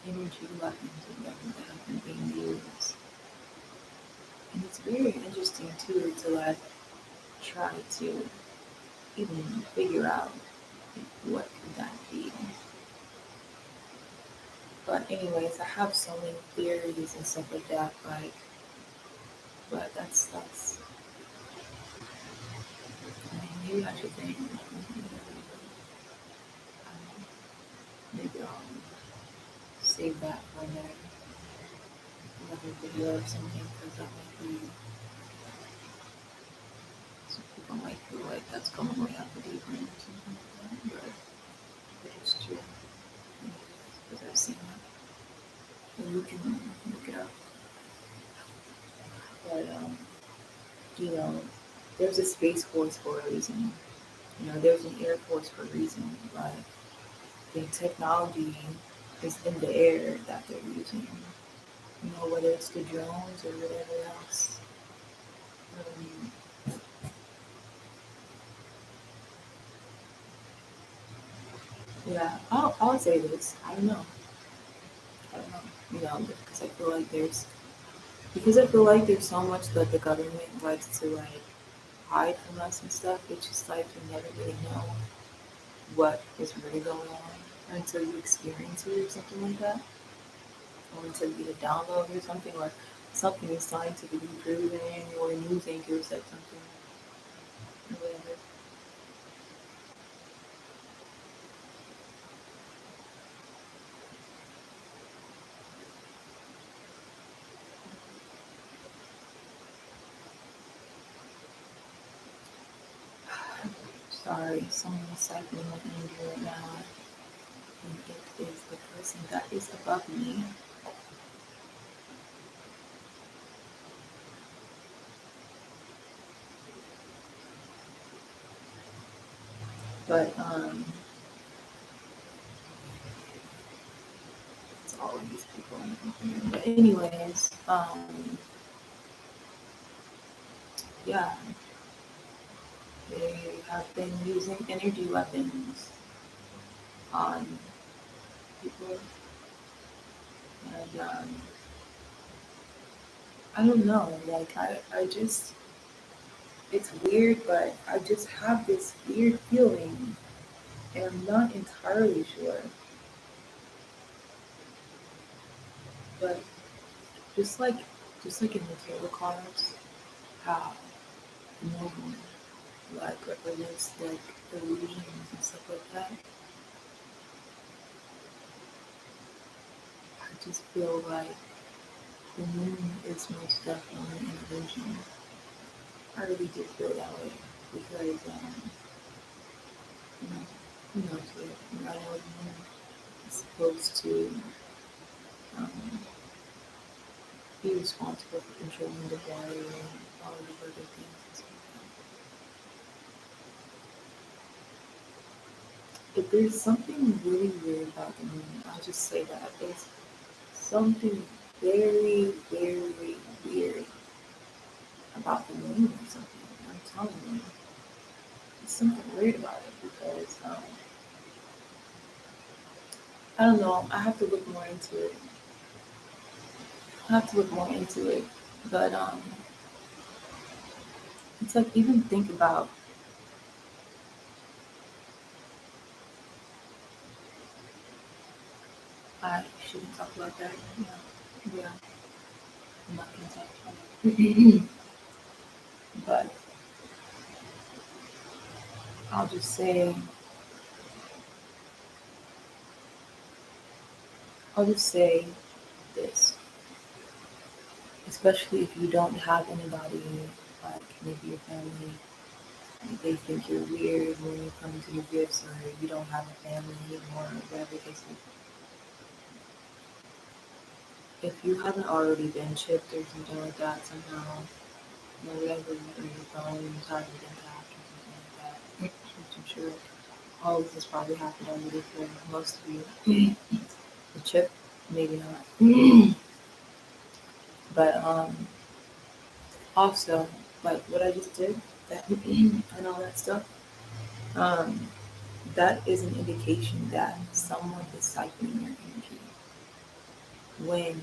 energy weapons or whatever that have been being used, and it's very interesting too to like try to even figure out what could that be. But anyways, I have so many theories and stuff like that. Like, but that's. I mean, maybe I should think. Maybe I'll save that for another video or something because that might be. Some people might feel like that's going way out the deep end or something like that. But it's true because I've seen that. And you can look it up. But there's a space force for a reason. There's an air force for a reason. Like the technology is in the air that they're using. Whether it's the drones or whatever else. Um, yeah, I'll say this. I don't know. I don't know. Because I feel like there's so much that the government likes to like hide from us and stuff. It's just like you never really know what is really going on until you experience it or something like that, or until you get a download or something, or something is scientifically proven, or a news anchor said something, or whatever. Sorry, someone is cycling my anger right now, and it is the person that is above me. But it's all of these people. But anyways, yeah, they have been using energy weapons on people, and I don't know. Like I just, it's weird, but I just have this weird feeling, and I'm not entirely sure. But just like, just like in the tarot cards, how normal like represents like illusions and stuff like that. I just feel like the moon is most definitely an illusion. I really do feel that way because you know, who knows what I know the moon is supposed to um, be responsible for controlling the water and all of the other things and stuff like that. If there's something really weird about the moon, I'll just say that there's something very, very weird about the moon or something. I'm telling you, there's something weird about it because I don't know. I have to look more into it. I have to look more into it. But it's like even think about. I shouldn't talk about that. Yeah, yeah. I'm not gonna talk about it. But I'll just say, I'll just say this. Especially if you don't have anybody, like maybe your family, they think you're weird when you come to your gifts, or you don't have a family anymore, or whatever it is. If you haven't already been chipped or something like that somehow, or whatever, or your bones haven't been tapped or something like that, which I'm sure all of this probably happened already for most of you. The chip, maybe not. But also, like what I just did, that and all that stuff, um, that is an indication that someone is siphoning your energy. When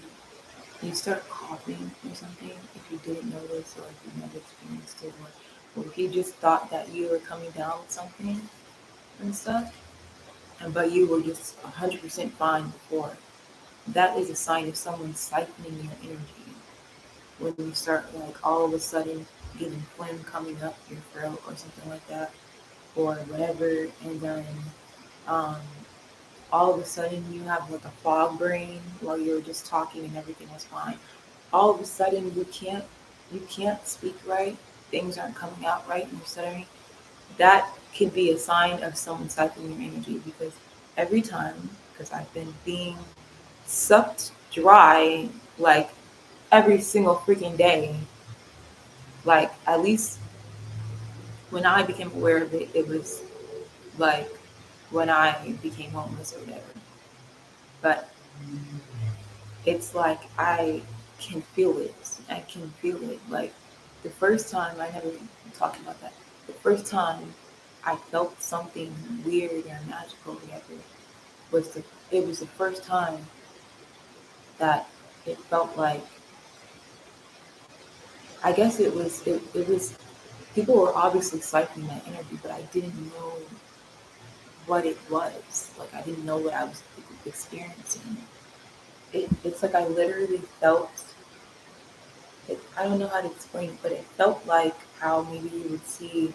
you start coughing or something, if you didn't notice or if you've never experienced it, or if you just thought that you were coming down with something and stuff, and but you were just 100% fine before, that is a sign of someone siphoning your energy. When you start like all of a sudden getting phlegm coming up your throat or something like that, or whatever, and then um, all of a sudden you have like a fog brain while you were just talking and everything was fine. All of a sudden you can't speak right, things aren't coming out right and you're stuttering. That could be a sign of someone siphoning your energy because every time, because I've been being sucked dry like every single freaking day, like at least when I became aware of it, it was like when I became homeless or whatever. But it's like I can feel it. I can feel it. Like the first time, I never talked about that. The first time I felt something weird or magical, or whatever, was it was the first time that it felt like, I guess it was people were obviously siphoning my energy, but I didn't know what it was. Like I didn't know what I was experiencing. It's like I literally felt it. I don't know how to explain it, but it felt like how maybe you would see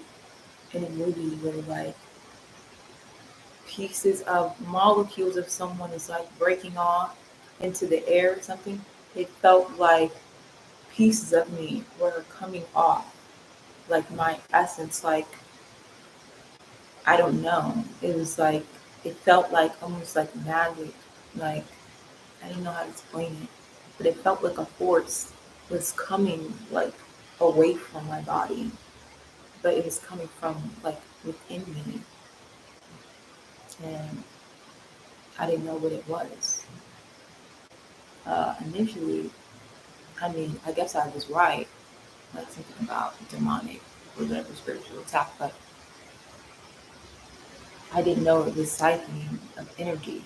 in a movie where like pieces of molecules of someone is like breaking off into the air or something. It felt like pieces of me were coming off, like my essence, like I don't know. It was like it felt like almost like magic. Like I didn't know how to explain it, but it felt like a force was coming like away from my body, but it was coming from like within me. and I didn't know what it was. Initially, I mean, I guess I was right, like something about demonic or whatever spiritual attack, but I didn't know it was siphoning of energy.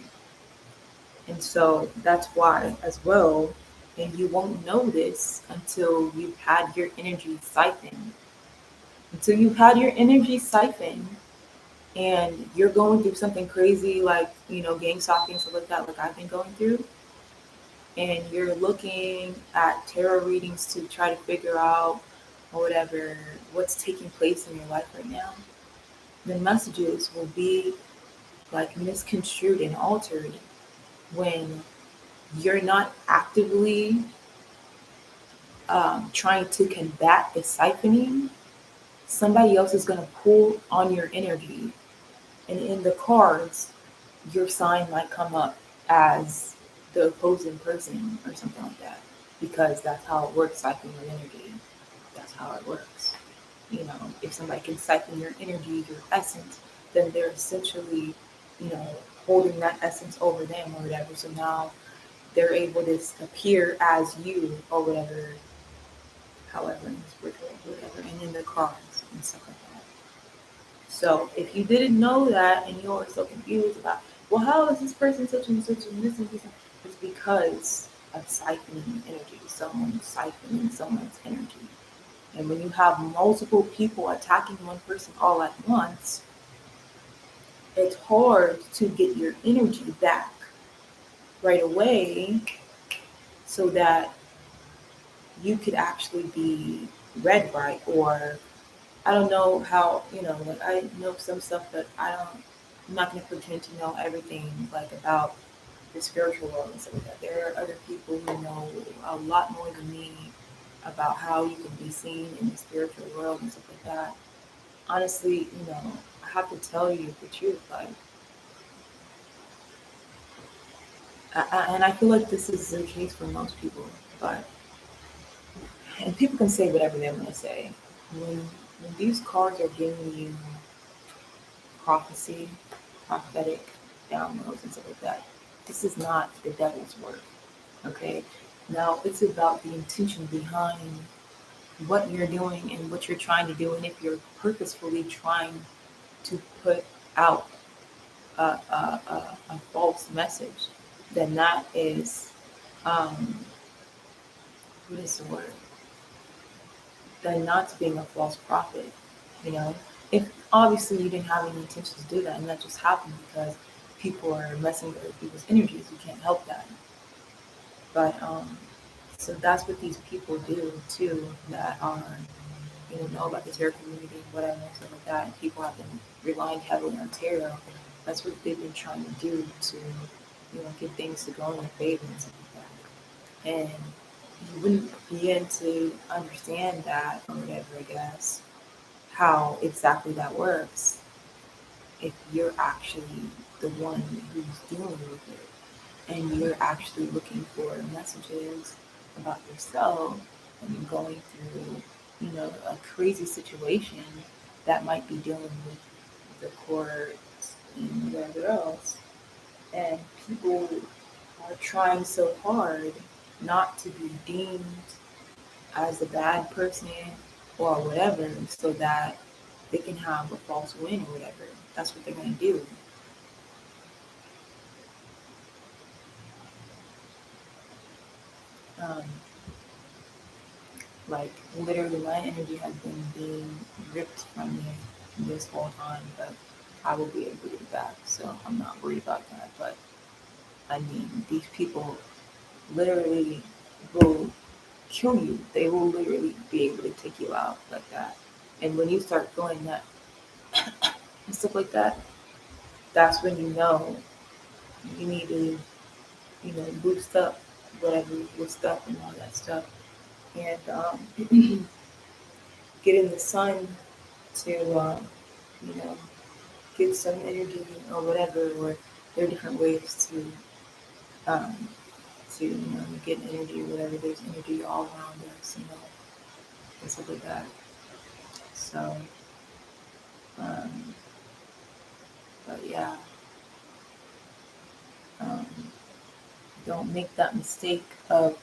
And so that's why, as well, and you won't know this until you've had your energy siphoned. Until you've had your energy siphoned and you're going through something crazy like, gang stalking, stuff like that, like I've been going through, and you're looking at tarot readings to try to figure out or whatever what's taking place in your life right now, the messages will be like misconstrued and altered when you're not actively trying to combat the siphoning. Somebody else is going to pull on your energy, and in the cards your sign might come up as the opposing person or something like that, because that's how it works, siphoning your energy. That's how it works. If somebody can siphon your energy, your essence, then they're essentially, you know, holding that essence over them or whatever. So now they're able to appear as you or whatever, however, in the spiritual, whatever, and in the cards and stuff like that. So if you didn't know that and you're so confused about, well, how is this person such and such and this and this, it's because of siphoning energy. Someone siphoning someone's energy. And when you have multiple people attacking one person all at once, it's hard to get your energy back right away so that you could actually be read right. Or I don't know how, like I know some stuff, but I'm not going to pretend to know everything like about the spiritual world and stuff like that. There are other people who know a lot more than me about how you can be seen in the spiritual world and stuff like that. Honestly, I have to tell you the truth. Like, and I feel like this is the case for most people. But and people can say whatever they want to say. When these cards are giving you prophecy, prophetic downloads and stuff like that, this is not the devil's work. Okay. Now it's about the intention behind what you're doing and what you're trying to do, and if you're purposefully trying to put out a false message, then that is, um, what is the word? Then not being a false prophet. You know, if obviously you didn't have any intention to do that, and that just happened because people are messing with other people's energies, you can't help that. But so that's what these people do too, that are know about the tarot community, whatever, stuff like that. And people have been relying heavily on tarot. That's what they've been trying to do to, get things to go in their favor and stuff like that. And you wouldn't begin to understand that or whatever, I guess, how exactly that works if you're actually the one who's dealing with it and you're actually looking for messages about yourself and you're going through, a crazy situation that might be dealing with the courts and whatever else. And people are trying so hard not to be deemed as a bad person or whatever so that they can have a false win or whatever. That's what they're going to do. Um, like, literally, my energy has been being ripped from me this whole time, but I will be able to get it back, so I'm not worried about that. But I mean, these people literally will kill you. They will literally be able to take you out like that. And when you start going that and stuff like that, that's when you know you need to, boost up whatever your stuff and all that stuff. And get in the sun to, you know, get some energy or whatever. Or there are different ways um, get energy or whatever. There's energy all around us, and stuff like that. So, um, but yeah. Don't make that mistake of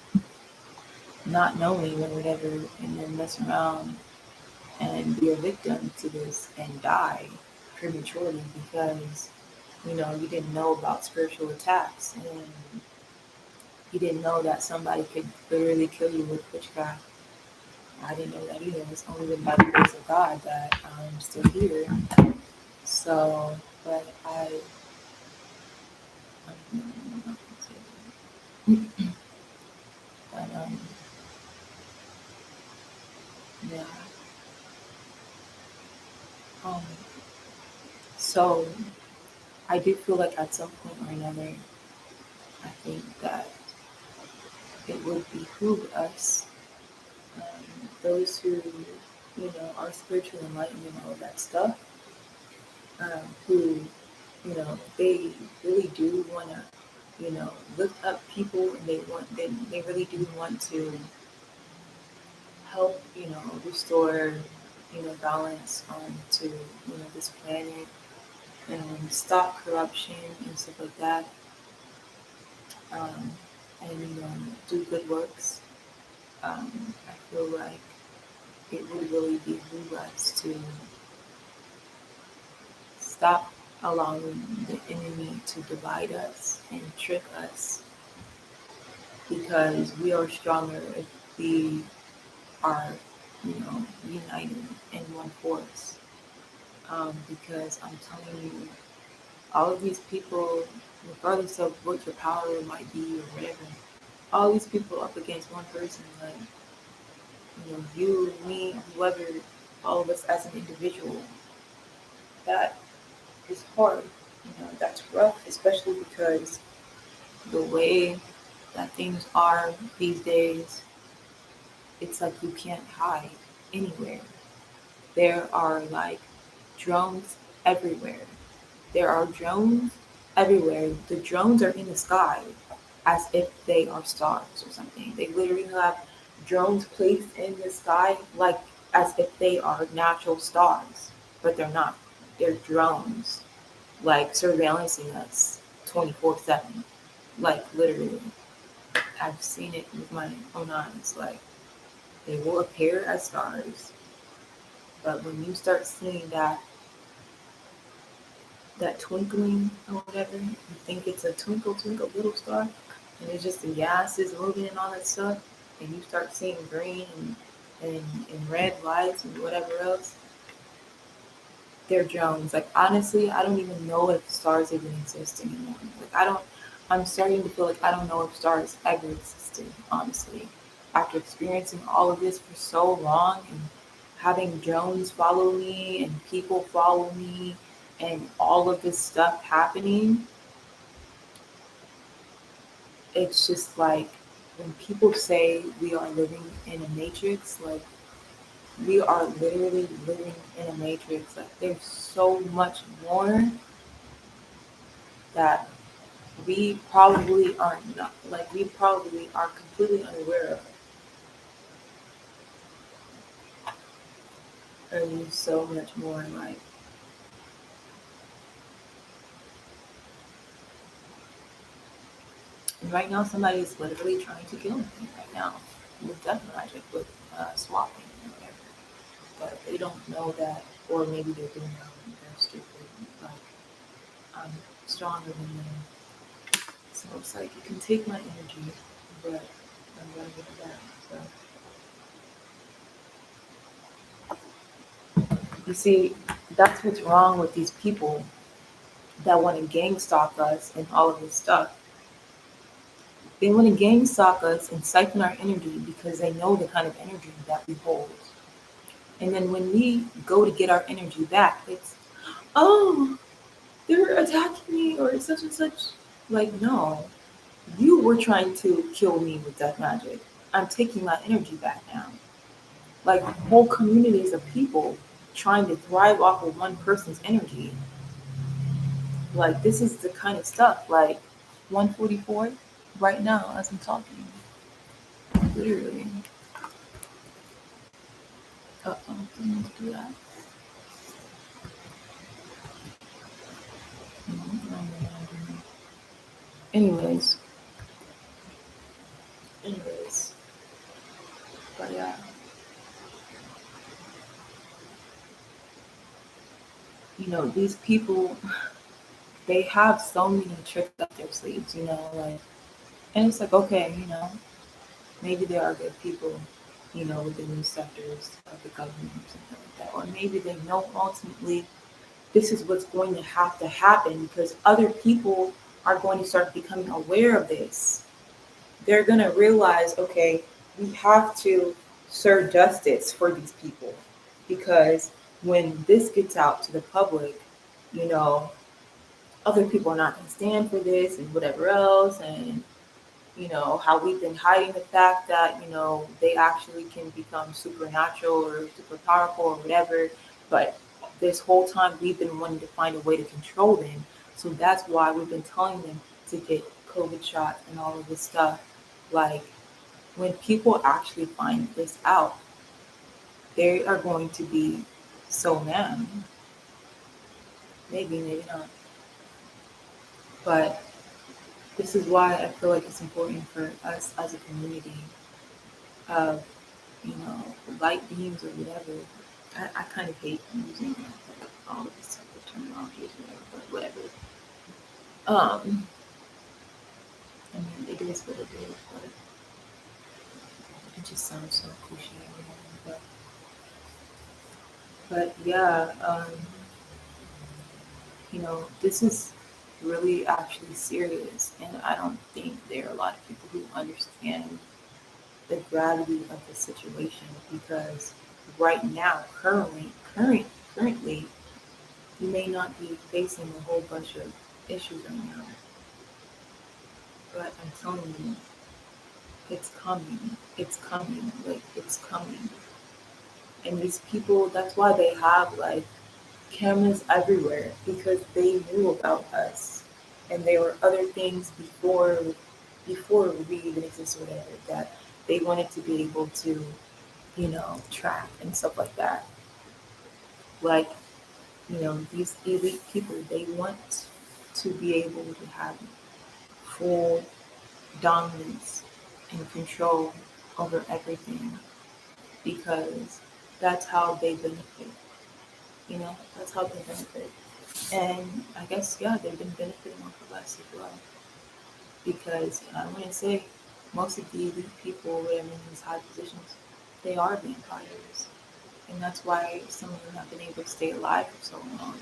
not knowing or whatever and then mess around and be a victim to this and die prematurely because you didn't know about spiritual attacks and you didn't know that somebody could literally kill you with witchcraft. I didn't know that either. It's only been by the grace of God that I'm still here. So, but I'm not gonna say that. But yeah. Um, so I do feel like at some point or another, I think that it would behoove us, those who, are spiritually enlightened and all of that stuff, who, they really do want to, lift up people and they really do want to help, restore, balance onto, this planet and stop corruption and stuff like that, um, and, do good works. I feel like it would really behoove us to stop allowing the enemy to divide us and trick us because we are stronger if we are, united in one force. Because I'm telling you, all of these people, regardless of what your power might be or whatever, all these people up against one person, like, you, me, whoever, all of us as an individual, that is hard. That's rough, especially because the way that things are these days, it's like you can't hide anywhere. There are like drones everywhere. There are drones everywhere. The drones are in the sky as if they are stars or something. They literally have drones placed in the sky like as if they are natural stars, but they're not. They're drones, like surveillancing us 24/7. Like literally. I've seen it with my own eyes. Like they will appear as stars, but when you start seeing that twinkling or whatever, you think it's a twinkle twinkle little star, and it's just the gases moving and all that stuff, and you start seeing green and red lights and whatever else, they're drones. Like honestly, I don't even know if stars even exist anymore. Like I don't. I'm starting to feel like I don't know if stars ever existed. Honestly, after experiencing all of this for so long and having drones follow me and people follow me and all of this stuff happening, it's just like when people say we are living in a matrix, like we are literally living in a matrix. Like there's so much more that we probably are not, like we probably are completely unaware of. There's so much more. Like right now, somebody is literally trying to kill me right now with death magic, with swapping and whatever. But they don't know that, or maybe they're doing it and they're stupid. Like I'm stronger than them, so it's like it can take my energy, but I'm gonna give it back. So you see, that's what's wrong with these people that want to gang stalk us and all of this stuff. They want to gang stalk us and siphon our energy because they know the kind of energy that we hold. And then when we go to get our energy back, it's, oh, they're attacking me or such and such. Like, no, you were trying to kill me with that magic. I'm taking my energy back now. Like, whole communities of people trying to thrive off of one person's energy. Like, this is the kind of stuff, like 144 right now as I'm talking. Literally. Uh-oh, didn't mean to do that. No, no, no, no, no. Anyways, these people, they have so many tricks up their sleeves, like, and it's like, okay, maybe there are good people, within these sectors of the government or something like that. Or maybe they know ultimately this is what's going to have to happen because other people are going to start becoming aware of this. They're going to realize, okay, we have to serve justice for these people because when this gets out to the public, you know, other people are not going to stand for this and whatever else. And how we've been hiding the fact that, they actually can become supernatural or super powerful or whatever. But this whole time we've been wanting to find a way to control them. So that's why we've been telling them to get COVID shots and all of this stuff. Like when people actually find this out, they are going to be so mad. Maybe, maybe not. But this is why I feel like it's important for us as a community of you know, light beams or whatever. I kind of hate using like all of this type of terminology or whatever, but whatever. I mean, it is what it is, but it just sounds so cliche or whatever. But yeah, this is really actually serious, and I don't think there are a lot of people who understand the gravity of the situation because right now, currently, you may not be facing a whole bunch of issues right now, but I'm telling you, it's coming. It's coming. Like, it's coming. And these people, that's why they have, like, cameras everywhere because they knew about us. And there were other things before we even existed, or whatever, that they wanted to be able to, track and stuff like that. Like, these elite people, they want to be able to have full dominance and control over everything because that's how they benefit. That's how they benefit. And I guess, yeah, they've been benefiting off of us as well because I want to say most of the elite people that are in these high positions, they are vampires. And that's why some of them have been able to stay alive for so long.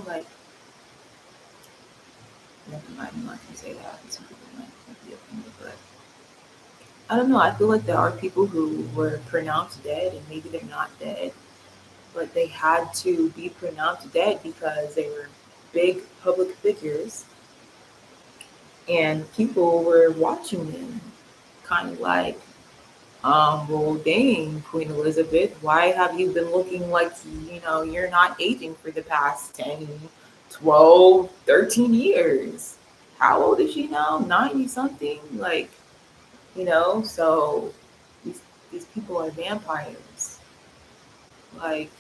Like, never mind, I'm not going to say that. Some people might be offended, but I don't know. I feel like there are people who were pronounced dead and maybe they're not dead, but they had to be pronounced dead because they were big public figures and people were watching them. Kind of like, well, dang, Queen Elizabeth, why have you been looking like, you're not aging for the past 10, 12, 13 years? How old is she now? 90 something? Like, so these these people are vampires. Like,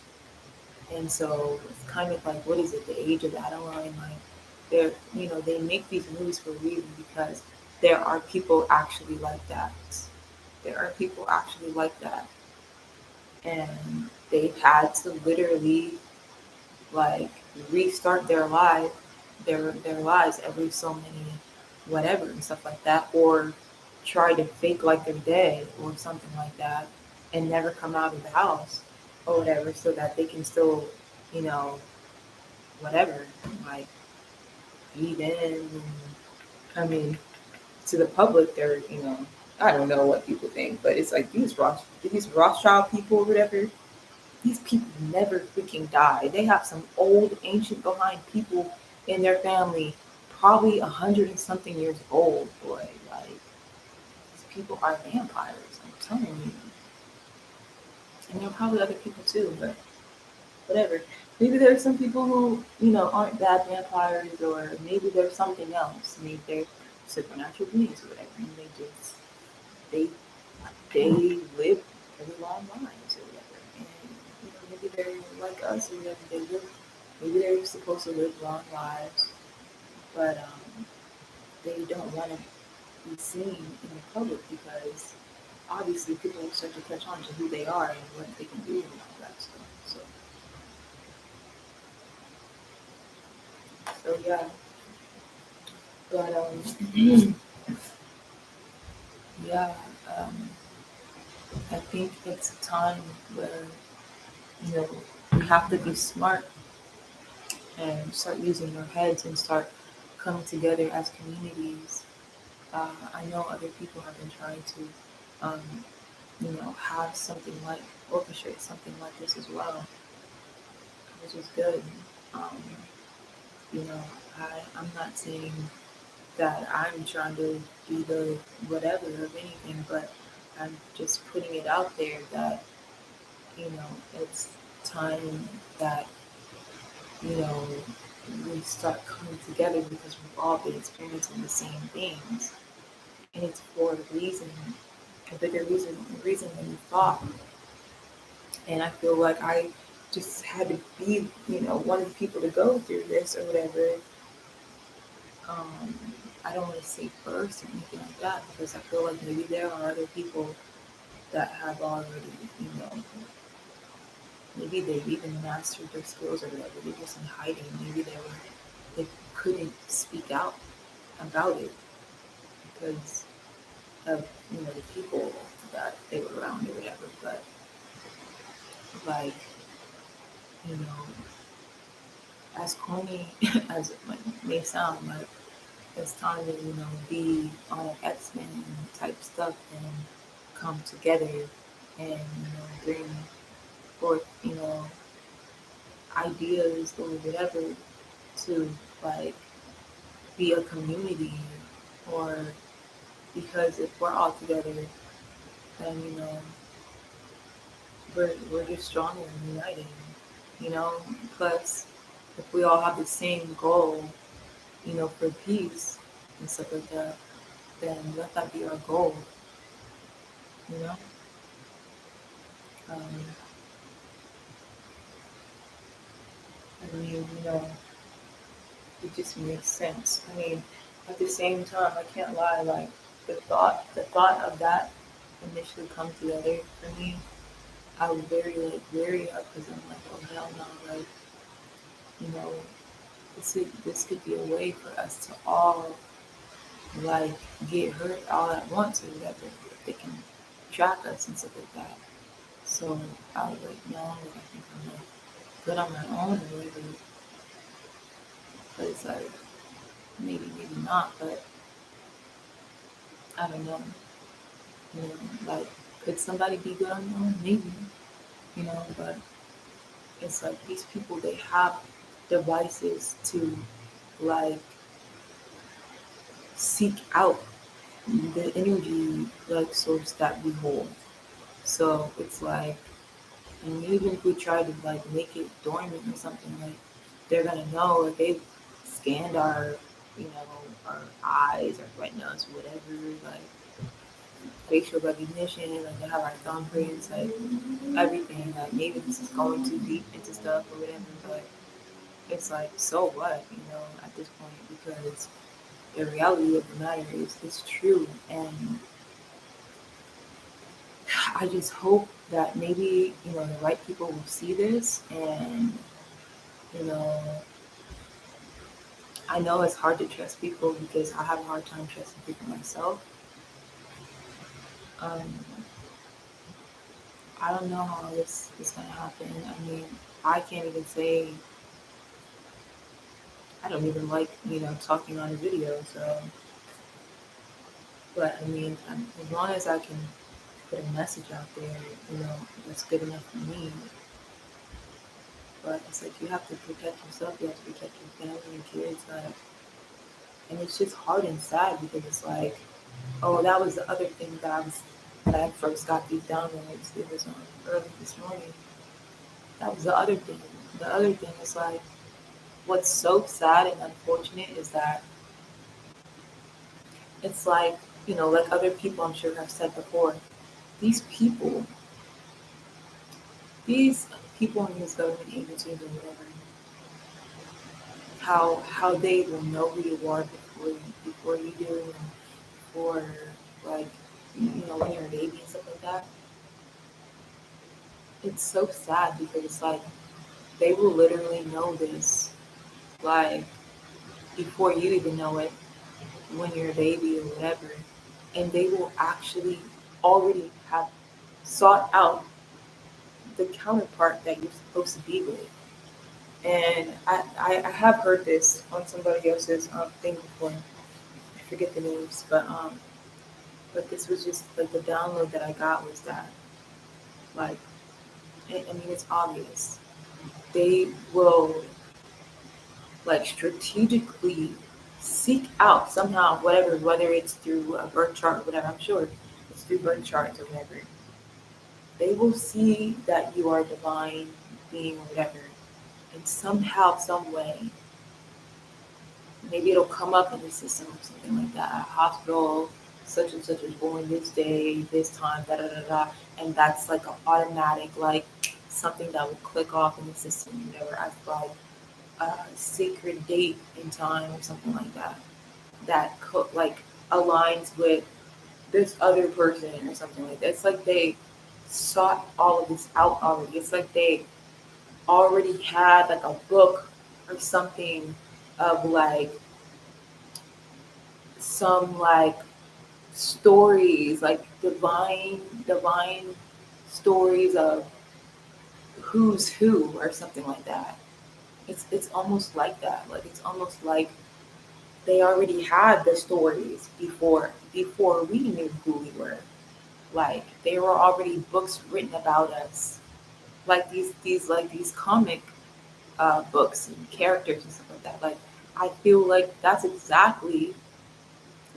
and so it's kind of like, what is it, the age of Adeline? Like, they make these movies for a reason because there are people actually like that. There are people actually like that. And they've had to literally like restart their lives every so many whatever and stuff like that, or try to fake like they're dead or something like that and never come out of the house or whatever so that they can still, you know, whatever, like eat in and come in to the public. They're, I don't know what people think, but it's like these Rothschild people or whatever. These people never freaking die. They have some old, ancient behind people in their family, probably 100 and something years old, boy. Like, these people are vampires, I'm telling you. And there are probably other people too, but whatever. Maybe there's some people who, aren't bad vampires, or maybe there's something else. Maybe they're supernatural beings or whatever, and they they live very long lives or whatever. And maybe they're like us or whatever. Maybe they're supposed to live long lives, but they don't want to be seen in the public because obviously people will start to catch on to who they are and what they can do and all that stuff. So So yeah, but yeah, um, I think it's a time where you know we have to be smart and start using our heads and start coming together as communities. I know other people have been trying to, um, have something like orchestrate something like this as well, which is good. Um, you know, I'm not saying that I'm trying to be the whatever of anything, but I'm just putting it out there that, it's time that, you know, we start coming together because we've all been experiencing the same things. And it's for a reason, a bigger reason than you thought. And I feel like I just had to be, one of the people to go through this or whatever. Um, I don't want to say first or anything like that because I feel like maybe there are other people that have already, you know, maybe they've even mastered their skills or whatever. They're just in hiding. Maybe they couldn't speak out about it because of the people that they were around or whatever. But like you know, as corny as it may sound, like it's time to be on an X-Men type stuff and come together and bring forth ideas or whatever to like be a community or because if we're all together then we're just stronger and united, plus if we all have the same goal, for peace and stuff like that, then let that be our goal, you know. um, I mean, it just makes sense. I mean, at the same time, I can't lie. Like the thought of that initially come together for me, I was very like wary of because I'm like, oh hell no, like you know, this could be a way for us to all like get hurt all at once or whatever. If they can track us and stuff like that. So I was like, no, like, I think I'm like good on my own or whatever. But it's like maybe not. But I don't know. You know, like, could somebody be good on their own? Maybe, but it's like these people, they have devices to, like, seek out the energy, like, source that we hold. So it's like, and even if we try to, like, make it dormant or something, like, they're gonna know if they scanned our, our eyes, our retinas, whatever, like, facial recognition, like they have our thumbprints, like everything. Like maybe this is going too deep into stuff or whatever, but it's like so what, at this point because the reality of the matter is it's true, and I just hope that maybe the right people will see this, and you know I know it's hard to trust people because I have a hard time trusting people myself. Um, I don't know how this is gonna happen. I mean, I can't even say I don't even like, talking on a video. So, but I mean, as long as I can put a message out there, that's good enough for me. But it's like you have to protect yourself. You have to protect your family and kids. Like, and it's just hard and sad because it's like, oh, that was the other thing that I first got these downloads. It was early this morning. That was the other thing. The other thing is like, what's so sad and unfortunate is that it's like, like other people I'm sure have said before, these people, these people in these government agencies or whatever, how they will know who you are before you do, and before like when you're a baby and stuff like that. It's so sad because it's like they will literally know this, like before you even know it, when you're a baby or whatever, and they will actually already have sought out the counterpart that you're supposed to be with. And I have heard this on somebody else's thing before. I forget the names, but this was just like the download that I got was that like I mean it's obvious they will like strategically seek out somehow whatever, whether it's through a birth chart or whatever. I'm sure it's through birth charts or whatever. They will see that you are a divine being or whatever, and somehow, some way, maybe it'll come up in the system or something like that. Hospital, such and such was born this day, this time, da da da da, and that's like an automatic like something that will click off in the system, whatever, as like a sacred date in time or something like that. That like aligns with this other person or something like that. It's like they sought all of this out already. It's like they already had like a book or something of like some like stories, like divine stories of who's who or something like that. It's almost like that. Like it's almost like they already had the stories before we knew who we were. Like there were already books written about us. Like these comic books and characters and stuff like that. Like I feel like that's exactly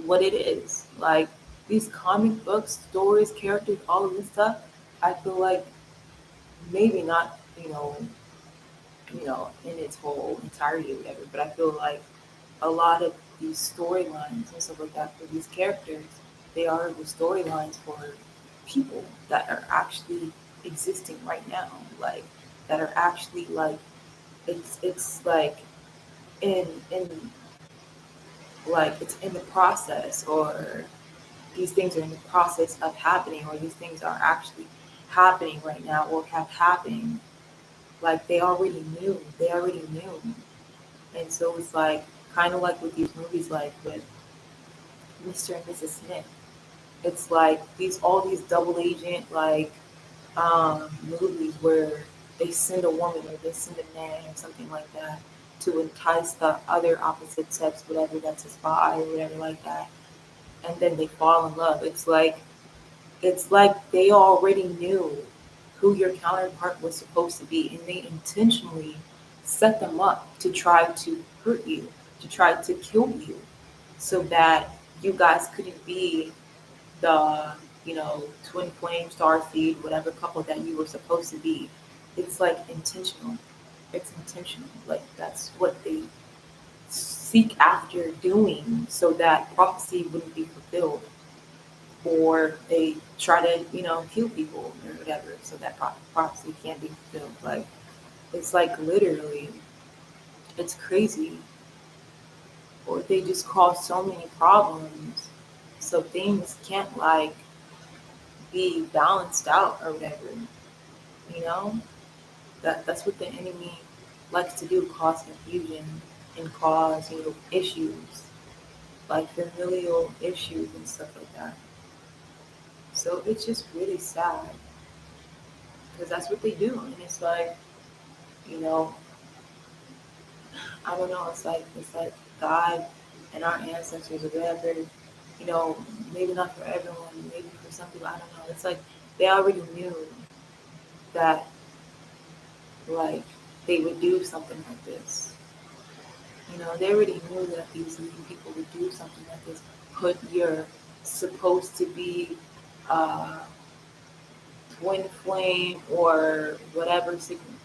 what it is. Like these comic books, stories, characters, all of this stuff, I feel like maybe not, in its whole entirety or whatever, but I feel like a lot of these storylines and stuff like that for these characters, they are the storylines for people that are actually existing right now. Like that are actually like it's like in like it's in the process or these things are in the process of happening or these things are actually happening right now or have happened. Like they already knew. And so it's like kind of like with these movies like with Mr. and Mrs. Smith. It's like these all these double agent like movies where they send a woman or they send a man or something like that to entice the other opposite sex, whatever that's a spy or whatever like that, and then they fall in love. It's like they already knew who your counterpart was supposed to be, and they intentionally set them up to try to hurt you, to try to kill you, so that you guys couldn't be the, twin flame, star seed, whatever couple that you were supposed to be. It's like intentional. It's intentional. Like that's what they seek after doing so that prophecy wouldn't be fulfilled or they try to, kill people or whatever, so that prophecy can't be fulfilled. Like it's like literally, it's crazy. Or they just cause so many problems, so things can't like be balanced out or whatever. You know, that's what the enemy likes to do: cause confusion and cause issues, like familial issues and stuff like that. So it's just really sad because that's what they do, and it's like you know I don't know. It's like God and our ancestors or whatever. You know, maybe not for everyone, maybe for some people. I don't know. It's like they already knew that like they would do something like this. They already knew that these new people would do something like this. Put your supposed to be uh, twin flame or whatever,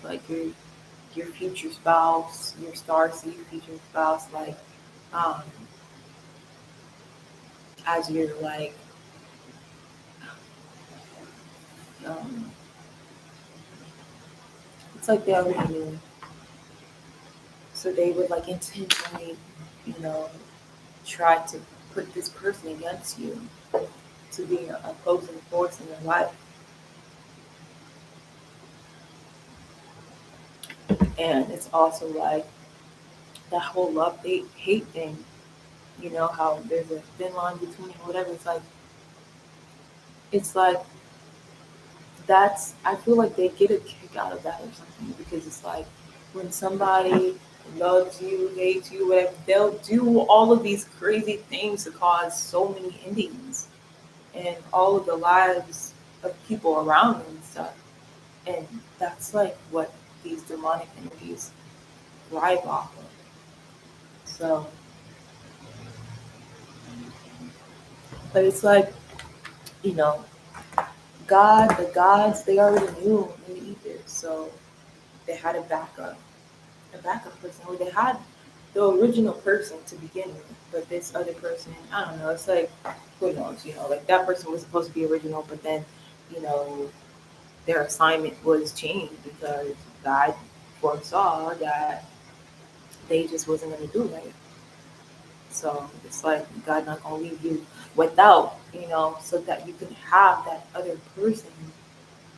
like your future spouse, your star seed future spouse, like um, as your like um, it's like they already knew. So they would like intentionally, you know, try to put this person against you to be an opposing force in your life. And it's also like that whole love hate thing. You know how there's a thin line between it, whatever. It's like that's I feel like they get a kick out of that or something because it's like when somebody loves you, hates you, whatever, they'll do all of these crazy things to cause so many endings and all of the lives of people around them and stuff. And that's like what these demonic energies thrive off of. So, but it's like, you know, the gods, they already knew in the ether. So they had a backup person, or they had the original person to begin with, but this other person, I don't know, it's like, who knows, like that person was supposed to be original, but then, you know, their assignment was changed because God foresaw that they just wasn't going to do right. So it's like God not going to leave you without, so that you can have that other person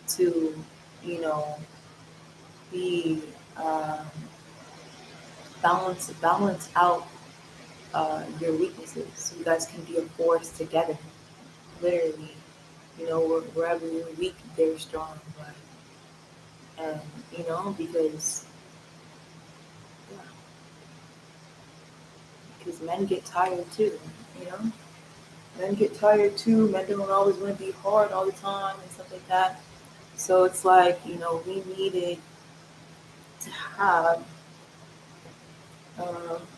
to, you know, be balance out your weaknesses so you guys can be a force together. Literally, wherever you're weak, they're strong. But, and, because, yeah, because men get tired too, you know? Men get tired too. Men don't always want to be hard all the time and stuff like that. So it's like, we needed to have,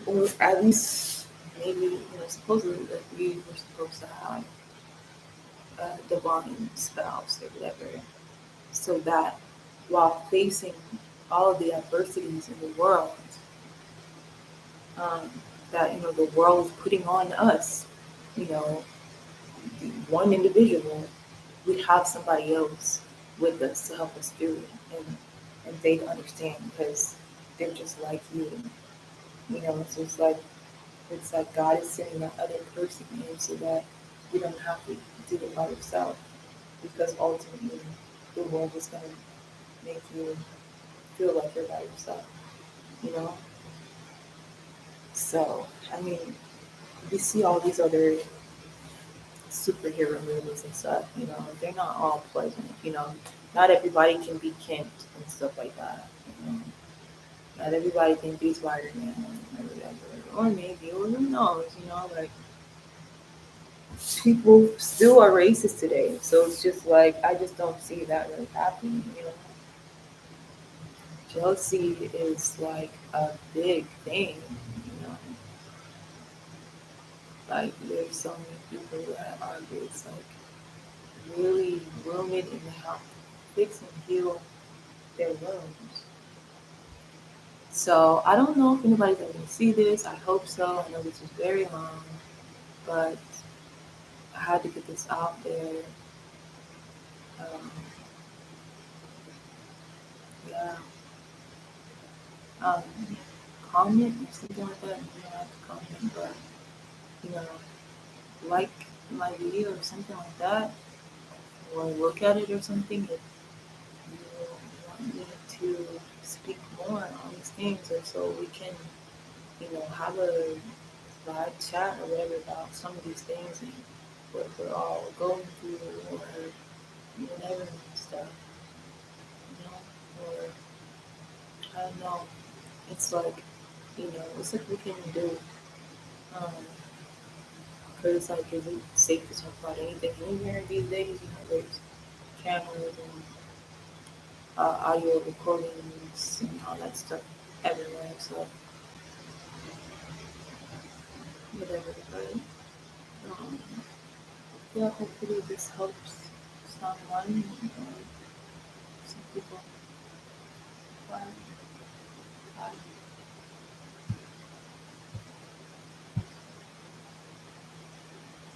or at least maybe, supposedly that we were supposed to have a divine spouse or whatever, so that while facing all of the adversities in the world, um, that the world is putting on us, you know, one individual, we'd have somebody else with us to help us through it, and they'd understand because they're just like you. So it's like God is sending that other person in so that you don't have to do it by yourself, because ultimately the world is going to make you feel like you're by yourself, you know? So, I mean, we see all these other superhero movies and stuff, they're not all pleasant, Not everybody can be Kent and stuff like that, Not everybody can be Spider-Man or whatever. Or maybe, or who knows, like people still are racist today. So it's just like I just don't see that really happening. Jealousy is like a big thing, you know. Like there's so many people that are just like really rooted in the help fix and heal their wounds. So I don't know if anybody's ever gonna see this. I hope so. I know this is very long, but I had to get this out there. Um, yeah. Um, comment or something like that. You don't have to comment, but you know, like my video or something like that, or look at it or something if you want me to speak more on these things, or so we can, have a live chat or whatever about some of these things and what we're all going through or whatever and stuff, or I don't know. It's like, it's like we can do. Um, Because it's like, is it safe to talk about anything anywhere these days? There's cameras and audio recordings and all that stuff everywhere. So, whatever. But, um, yeah, hopefully this helps someone. Some people. Bye. Bye.